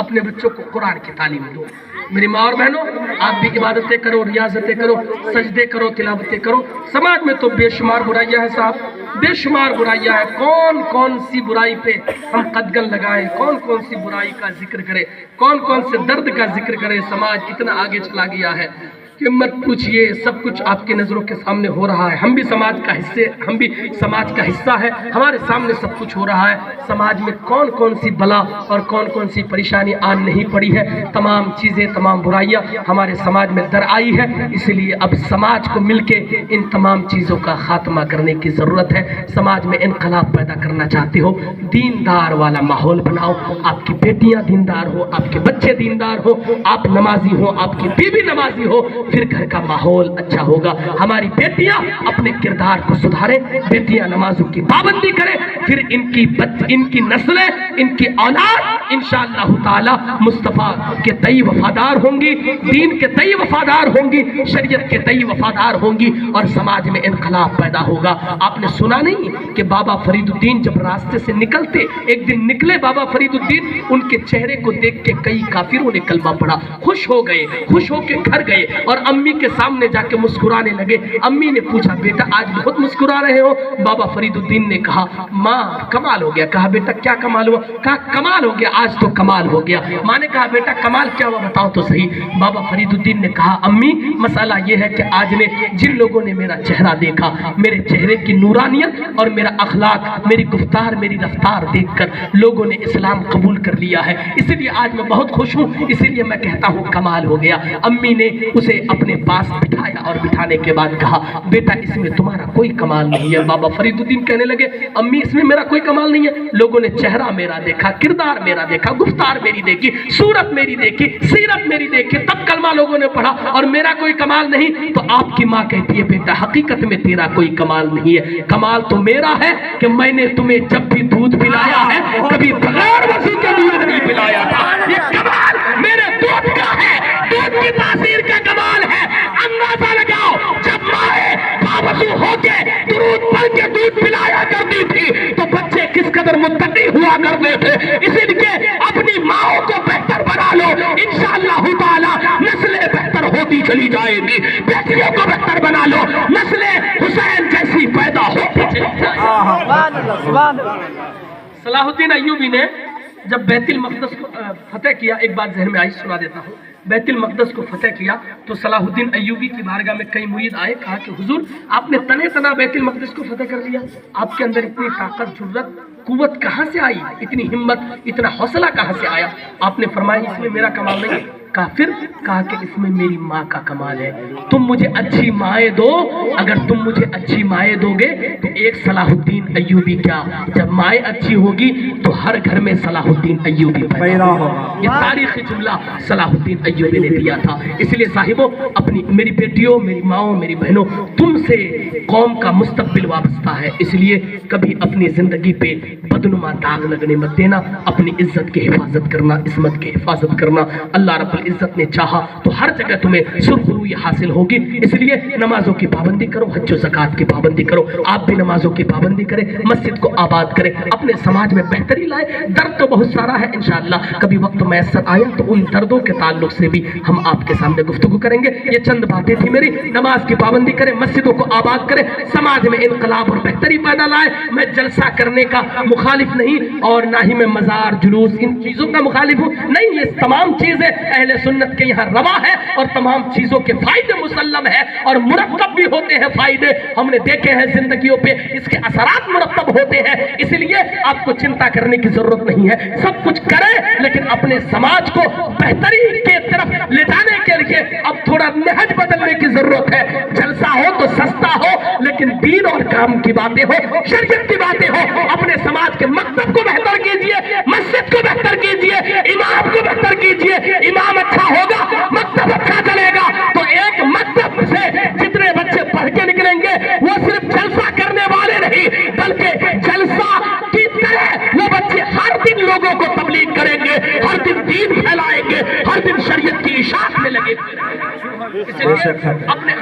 اپنے بچوں کو قرآن کی تعلیم دو۔ میری ماں اور بہنوں، آپ بھی عبادتیں کرو، ریاضتیں کرو، سجدے کرو، تلاوتیں کرو۔ سماج میں تو بے شمار برائیاں ہیں صاحب، بے شمار برائیاں ہیں۔ کون کون سی برائی پہ ہم قدغن لگائیں، کون کون سی برائی کا ذکر کریں، کون کون سے درد کا ذکر کریں۔ سماج اتنا آگے چلا گیا ہے کہ مت پوچھئے، سب کچھ آپ کی نظروں کے سامنے ہو رہا ہے۔ ہم بھی سماج کا حصہ ہے، ہمارے سامنے سب کچھ ہو رہا ہے۔ سماج میں کون کون سی بلا اور کون کون سی پریشانی آن نہیں پڑی ہے، تمام چیزیں، تمام برائیاں ہمارے سماج میں در آئی ہے۔ اس لیے اب سماج کو مل کے ان تمام چیزوں کا خاتمہ کرنے کی ضرورت ہے۔ سماج میں انقلاب پیدا کرنا چاہتے ہو، دیندار والا ماحول بناؤ۔ آپ کی بیٹیاں دیندار ہو، آپ کے بچے دیندار ہو، آپ نمازی ہو، آپ کی بیوی نمازی ہو، پھر گھر کا ماحول اچھا ہوگا۔ ہماری بیٹیاں اپنے کردار کو سدھاریں، بیٹیاں نمازوں کی پابندی کریں، پھر ان کی نسلیں، ان کی اولاد انشاءاللہ تعالی مصطفیٰ کے تئیں وفادار ہوں گی، دین کے تئیں وفادار ہوں گی، شریعت کے تئیں وفادار ہوں گی، اور سماج میں انقلاب پیدا ہوگا۔ آپ نے سنا نہیں کہ بابا فرید الدین جب راستے سے نکلتے، ایک دن نکلے بابا فرید الدین، ان کے چہرے کو دیکھ کے کئی کافروں نے کلمہ پڑھا، خوش ہو گئے، خوش ہو کے گھر گئے اور امی کے سامنے جا کے مسکرانے لگے۔ امی نے پوچھا بیٹا آج بہت مسکرا رہے ہو؟ بابا فرید الدین نے کہا ماں کمال ہو گیا۔ کہا بیٹا کیا کمال ہوا؟ کہا کمال ہو گیا، آج تو کمال ہو گیا۔ ماں نے کہا بیٹا کمال کیا ہوا بتاؤ تو صحیح۔ بابا فرید الدین نے کہا امی مسئلہ یہ ہے کہ آج نے جن لوگوں نے میرا چہرہ دیکھا، میرے چہرے کی نورانیت اور میرا اخلاق، میری گفتار، میری رفتار دیکھ کر لوگوں نے اسلام قبول کر لیا ہے، اس لیے آج میں بہت خوش ہوں، اس لیے میں کہتا ہوں کمال ہو گیا۔ امی نے اسے اپنے پاس بٹھایا اور بٹھانے کے بعد کہا بیٹا اس میں تمہارا کوئی کمال نہیں ہے۔ بابا فرید الدین کہنے لگے امی اس میں میرا کوئی کمال نہیں ہے، لوگوں نے چہرہ میرا دیکھا، کردار میرا دیکھا، گفتار میری دیکھی، صورت میری دیکھی، سیرت میری دیکھی، تب کلمہ لوگوں نے پڑھا اور میرا کوئی کمال نہیں۔ تو آپ کی ماں کہتی ہے بیٹا حقیقت میں تیرا کوئی کمال نہیں ہے، کمال تو میرا ہے کہ میں نے تمہیں جب بھی دودھ پلایا ہے کبھی بغیر وضو کے دودھ نہیں پلایا تھا، یہ کمال میرے دودھ کا ہے، دودھ کی تاثیر کا کمال ہے۔ اندازہ لگاؤ جب مائیں باوضو ہو کے درود پڑھ کے دودھ پلایا کرتی تھی تو بچے کس قدر متقی ہوا کرتے تھے۔ اسی لیے اپنی ماؤں کو بہتر بنا لو، انشاءاللہ تعالی نسلیں بہتر ہوتی چلی جائے گی۔ بیٹیوں کو بہتر بنا لو، نسلیں حسین جیسی پیدا ہوتی چلی جائے گی۔ صلاح الدین ایوبی نے جب بیت المقدس کو فتح کیا، ایک بات ذہن میں آئی سنا دیتا ہوں، بیت المقدس کو فتح کیا تو صلاح الدین ایوبی کی بارگاہ میں کئی مرید آئے، کہا کہ حضور آپ نے تنے تنا بیت المقدس کو فتح کر لیا، آپ کے اندر اتنی طاقت، جرأت، قوت کہاں سے آئی، اتنی ہمت، اتنا حوصلہ کہاں سے آیا؟ آپ نے فرمایا اس میں میرا کمال نہیں ہے۔ کافر کہا کہ اس میں میری ماں کا کمال ہے، تم مجھے اچھی مائیں دو، اگر تم مجھے اچھی مائیں دو گے تو ایک صلاح الدین ایوبی کیا، جب مائیں اچھی ہوگی تو ہر گھر میں صلاح الدین ایوبی پیدا ہوگا۔ یہ تاریخی جملہ صلاح الدین ایوبی نے دیا تھا۔ اس لیے صاحبوں، اپنی میری بیٹیوں، میری ماؤں، میری بہنوں، تم سے قوم کا مستقبل وابستہ ہے، اس لیے کبھی اپنی زندگی پہ بدنما داغ لگنے مت دینا، اپنی عزت کی حفاظت کرنا، عصمت کی حفاظت کرنا۔ اللہ رب العزت نے چاہا تو ہر جگہ تمہیں سرخروئی حاصل ہوگی، اس لیے نمازوں کی پابندی کرو، حج و زکوٰۃ کی پابندی کرو، آپ بھی نمازوں کی پابندی کریں، مسجد کو آباد کریں، اپنے سماج میں بہتری لائیں۔ درد تو بہت سارا ہے، انشاءاللہ کبھی وقت میسر آیا تو ان دردوں کے تعلق سے بھی ہم آپ کے سامنے گفتگو کریں گے۔ یہ چند باتیں تھی میری، نماز کی پابندی کریں، مسجدوں کو آباد کریں، سماج میں انقلاب اور بہتری پیدا لائیں۔ میں جلسہ کرنے کا مخالف نہیں اور نہ ہی میں مزار، جلوس، ان چیزوں کا مخالف ہوں، نہیں، یہ تمام چیزیں اہل سنت کے یہاں روا ہے اور تمام چیزوں کے فائدے مسلم ہے اور مرتب بھی ہوتے ہیں فائدے، ہم نے دیکھے ہیں زندگیوں پہ اس کے اثرات مرتب ہوتے ہیں، اس لیے آپ کو چنتا کرنے کی ضرورت نہیں ہے، سب کچھ کریں لیکن اپنے سماج کو بہتری کے طرف لے جانے کے لیے اب تھوڑا نہج بدلنے کی ضرورت ہے۔ جلسہ ہو تو سستا ہو لیکن دین اور کام کی باتیں ہو، شریعت کی باتیں ہو، اپنے سماج کے مکتب کو بہتر کیجئے، مسجد کو بہتر کیجئے، امام کو بہتر کیجئے، امام اچھا ہوگا مکتب اچھا چلے گا، تو ایک مکتب سے जितने बच्चे पढ़ के निकलेंगे वो सिर्फ जलसा करने वाले नहीं, बल्कि जलसा की तरह वो बच्चे हर दिन लोगों को तबलीग करेंगे, हर दिन दीन फैलाएंगे, हर दिन शरीयत की इशाअत में लगे। इसलिए अपने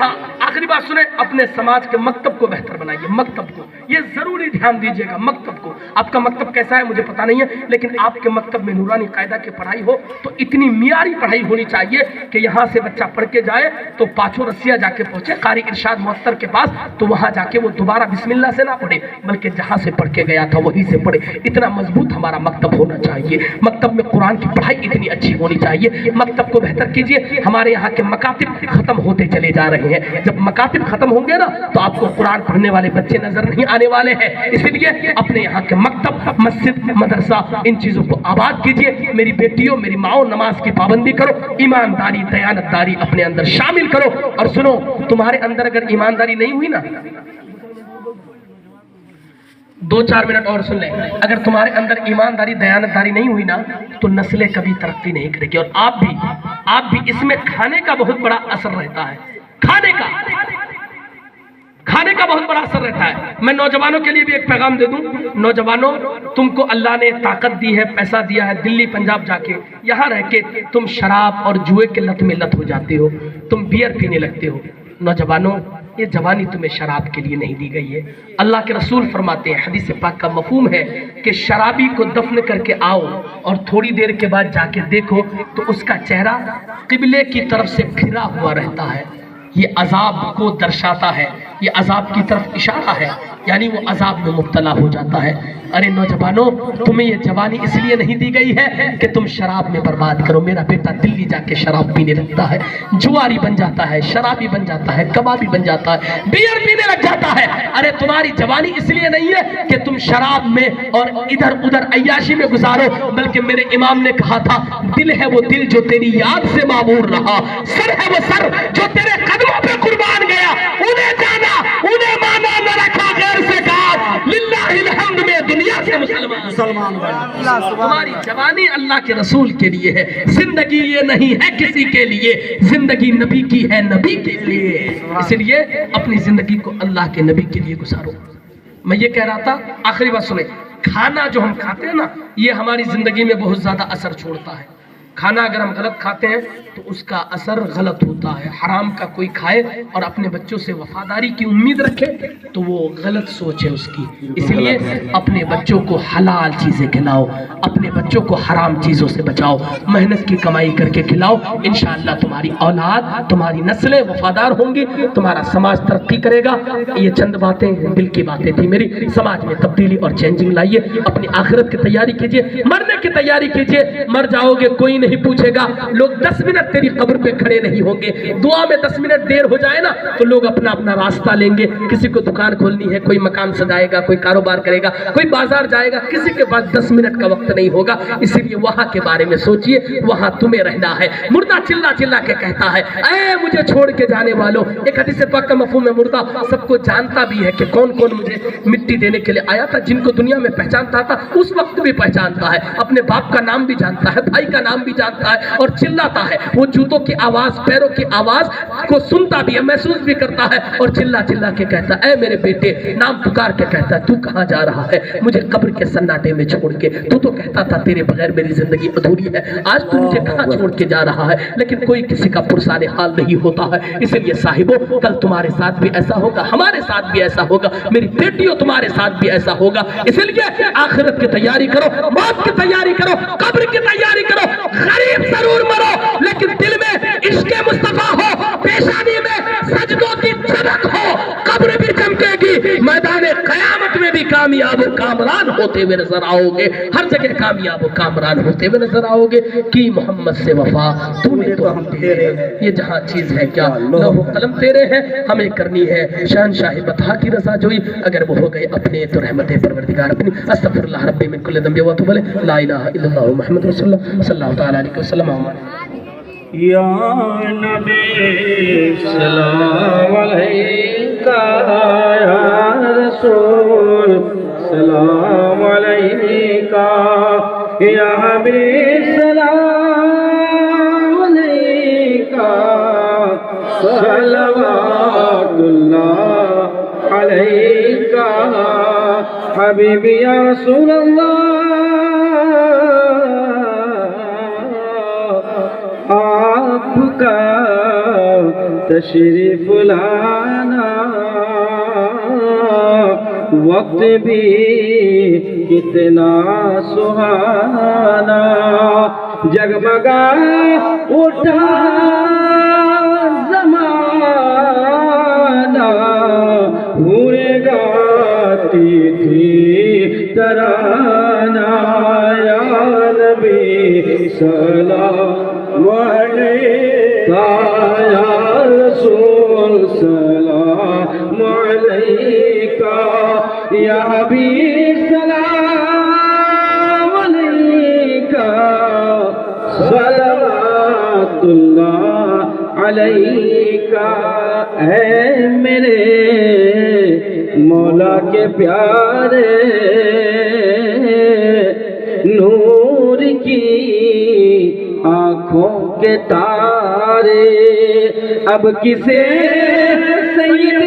आखिरी बात सुने, अपने समाज के मकतब को बेहतर बनाइए। मकतब को ये जरूरी ध्यान दीजिएगा। मकतब को, आपका मकतब कैसा है मुझे पता नहीं है, लेकिन आपके मकतब में नूरानी कायदा की पढ़ाई हो तो इतनी मियारी पढ़ाई होनी चाहिए कि यहाँ से बच्चा पढ़ के जाए तो पाँचों रस्सियाँ जाके पहुंचे कारी इरशाद मुअत्तर के पास, तो वहां जाके वो दोबारा बिस्मिल्लाह से ना पढ़े, बल्कि जहां से पढ़ के गया था वहीं से पढ़े। इतना मजबूत हमारा मकतब होना चाहिए। मकतब में कुरान की पढ़ाई इतनी अच्छी होनी चाहिए। मकतब को बेहतर कीजिए। हमारे यहाँ के मकातिब खत्म होते चले जा रहे हैं। जब मकातिब खत्म होंगे ना तो आपको कुरान पढ़ने वाले बच्चे नजर नहीं आने वाले हैं। इसलिए अपने यहाँ के मकतब, मस्जिद, मदरसा, इन चीजों को आबाद कीजिए। मेरी बेटियों, मेरी माओ, नमाज की पाबंदी करो, ईमानदारी, दयानतदारी अपने अंदर शामिल करो। और सुनो, तुम्हारे अंदर अगर ईमानदारी नहीं हुई ना, 2-4 मिनट और सुन ले, अगर तुम्हारे अंदर ईमानदारी, दयानतदारी नहीं हुई ना तो नस्लें कभी तरक्की नहीं करेगी। और आप भी इसमें खाने का बहुत बड़ा असर रहता है। खाने का बहुत बड़ा असर रहता है। मैं नौजवानों के लिए भी एक पैगाम दे दूं। नौजवानों, तुमको अल्लाह ने ताकत दी है, पैसा दिया है, दिल्ली पंजाब जाके यहाँ रह के तुम शराब और जुए के लत में लत हो जाते हो, तुम बियर पीने लगते हो। नौजवानों, ये जवानी तुम्हें शराब के लिए नहीं दी गई है। अल्लाह के रसूल फरमाते हैं, हदीस पाक का मफहूम है कि शराबी को दफन करके आओ और थोड़ी देर के बाद जाके देखो तो उसका चेहरा किबले की तरफ से फिरा हुआ रहता है। ये अजाब को दर्शाता है, ये अजाब की तरफ इशारा है, यानी वो अजाब में मुब्तला हो जाता है। अरे नौजवानों, तुम्हें ये जवानी इसलिए नहीं दी गई है कि तुम शराब में बर्बाद करो। मेरा बेटा दिल्ली जाके शराब पीने लगता है, जुआरी बन जाता है, शराबी बन जाता है, कबाबी बन जाता है, बियर पीने लग जाता है। अरे तुम्हारी जवानी इसलिए नहीं है कि तुम शराब में और इधर उधर अय्याशी में गुजारो, बल्कि मेरे इमाम ने कहा था, दिल है वो दिल जो तेरी याद से मामूर रहा, सर है वो सर जो तेरे कदमों पे कुर्बान गया। उन्हें जाना, उन्हें माना, न रखा गैर से काम, लिल्लाहिल हम्द में दुनिया से मुसलमान। तुम्हारी जवानी अल्लाह के रसूल के लिए है। जिंदगी ये नहीं है किसी के लिए, जिंदगी नबी की है, नबी के लिए। इसलिए अपनी जिंदगी को अल्लाह के नबी के लिए गुजारो। मैं ये कह रहा था, आखिरी बात सुने, खाना जो हम खाते हैं ना, ये हमारी जिंदगी में बहुत ज्यादा असर छोड़ता है। खाना अगर हम गलत खाते हैं तो उसका असर गलत होता है। हराम का कोई खाए और अपने बच्चों से वफादारी की उम्मीद रखे तो वो गलत सोच है उसकी। इसलिए अपने बच्चों को हलाल चीज़ें खिलाओ, अपने बच्चों को हराम चीज़ों से बचाओ, मेहनत की कमाई करके खिलाओ। इंशाअल्लाह तुम्हारी औलाद, तुम्हारी नस्लें वफादार होंगी, तुम्हारा समाज तरक्की करेगा। ये चंद बातें दिल की बातें थी मेरी। समाज में तब्दीली और चेंजिंग लाइए, अपनी आखिरत की तैयारी कीजिए, मरने की तैयारी कीजिए। मर जाओगे कोई नहीं पूछेगा, लोग 10 मिनट तेरी कब्र पे खड़े नहीं होंगे। दुआ में 10 मिनट देर हो जाए ना तो लोग अपना अपना रास्ता लेंगे। किसी को दुकान खोलनी है, कोई मकान सजाएगा, कोई कारोबार करेगा, कोई बाजार जाएगा, किसी के पास 10 मिनट का वक्त नहीं होगा। इसीलिए वहां के बारे में सोचिए, वहां तुम्हें रहना है। मुर्दा चिल्ला चिल्ला के कहता है, ऐ मुझे छोड़ के जाने वालों। एक हदीस पाक का मफहूम है, मुर्दा सबको जानता भी है कि कौन कौन मुझे मिट्टी देने के लिए आया था। जिनको दुनिया में पहचानता था उस वक्त भी पहचानता है, अपने बाप का नाम भी जानता है, भाई का नाम भी जानता है और चिल्लाता है। वो जूतों की आवाज, पैरों की आवाज को सुनता भी है, महसूस भी करता है और चिल्ला चिल्ला के कहता है, ऐ मेरे बेटे, नाम पुकार के कहता है, तू कहां जा रहा है मुझे कब्र के सन्नाटे में छोड़ के? तू तो कहता था तेरे बगैर मेरी जिंदगी अधूरी है, आज तू मुझे कहां छोड़ के जा रहा है? लेकिन कोई किसी का पुरसाने हाल नहीं होता है। इसलिए साहिबों, कल तुम्हारे साथ भी ऐसा होगा, हमारे साथ भी ऐसा होगा, मेरी बेटियों तुम्हारे साथ भी ऐसा होगा। इसलिए आखिरत की तैयारी करो, मौत की तैयारी करो, कब्र की तैयारी करो। गरीब जरूर मरो लेकिन दिल में इश्क़े मुस्तफा हो, पेशानी में सजदों की चमक हो, कब्र भी चमकेगी, मैदान क़यामत में भी कामयाब कामरान होते हुए नजर आओगे। हर जगह कामयाब कामरान होते हुए नजर आओगे कि मोहम्मद से वफा तूने तो हम तेरे हैं। ये जहां चीज है क्या, लौह कलम तेरे हैं, हमें करनी है शहनशाह बता की रज़ा जोई। अगर वो हो गए अपने तो रहमत परवरदिगार अपनी। अस्तगफिरुल्लाह रब्बी मिन कुल्लि ज़ंबि व अतूबु इलैहि, ला इलाहा इल्लल्लाह मुहम्मदुर रसूलुल्लाह सल्लल्लाहु तआला अलैहि वसल्लम। या नबी सलाम अलैका, या रसूल सलाम अलैका, या हबीब सलाम अलैका, सलवात عليك حبيبي يا رسول الله آپ کا تشریف لانا وقت بھی کتنا سہانا جگمگا اٹھا زمانہ ہوئے گاتی تھی ترانہ یا نبی سلام علیکہ یا رسول سلام علیکہ یا حبیب سلام علیکہ صلوات اللہ علیکہ اے میرے مولا کے پیارے نور کی آنکھوں کے تارے اب کسے سید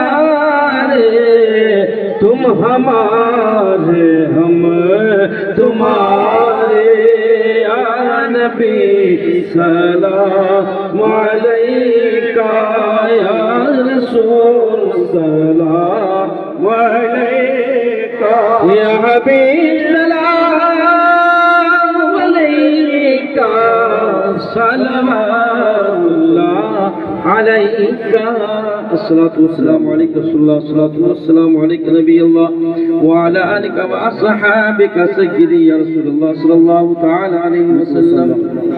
پکارے تم ہمارے ہم تمہارے یا نبی سلام علیکہ یا رسول سلام علیکہ یا حبیب سلام علیکہ صلوات اللہ علیکہ الصلاة والسلام علیکہ رسول اللہ الصلاة والسلام علیکہ نبی اللہ وعلى آلک و اصحابک سیدی یا رسول اللہ صلی اللہ تعالی علیہ وسلم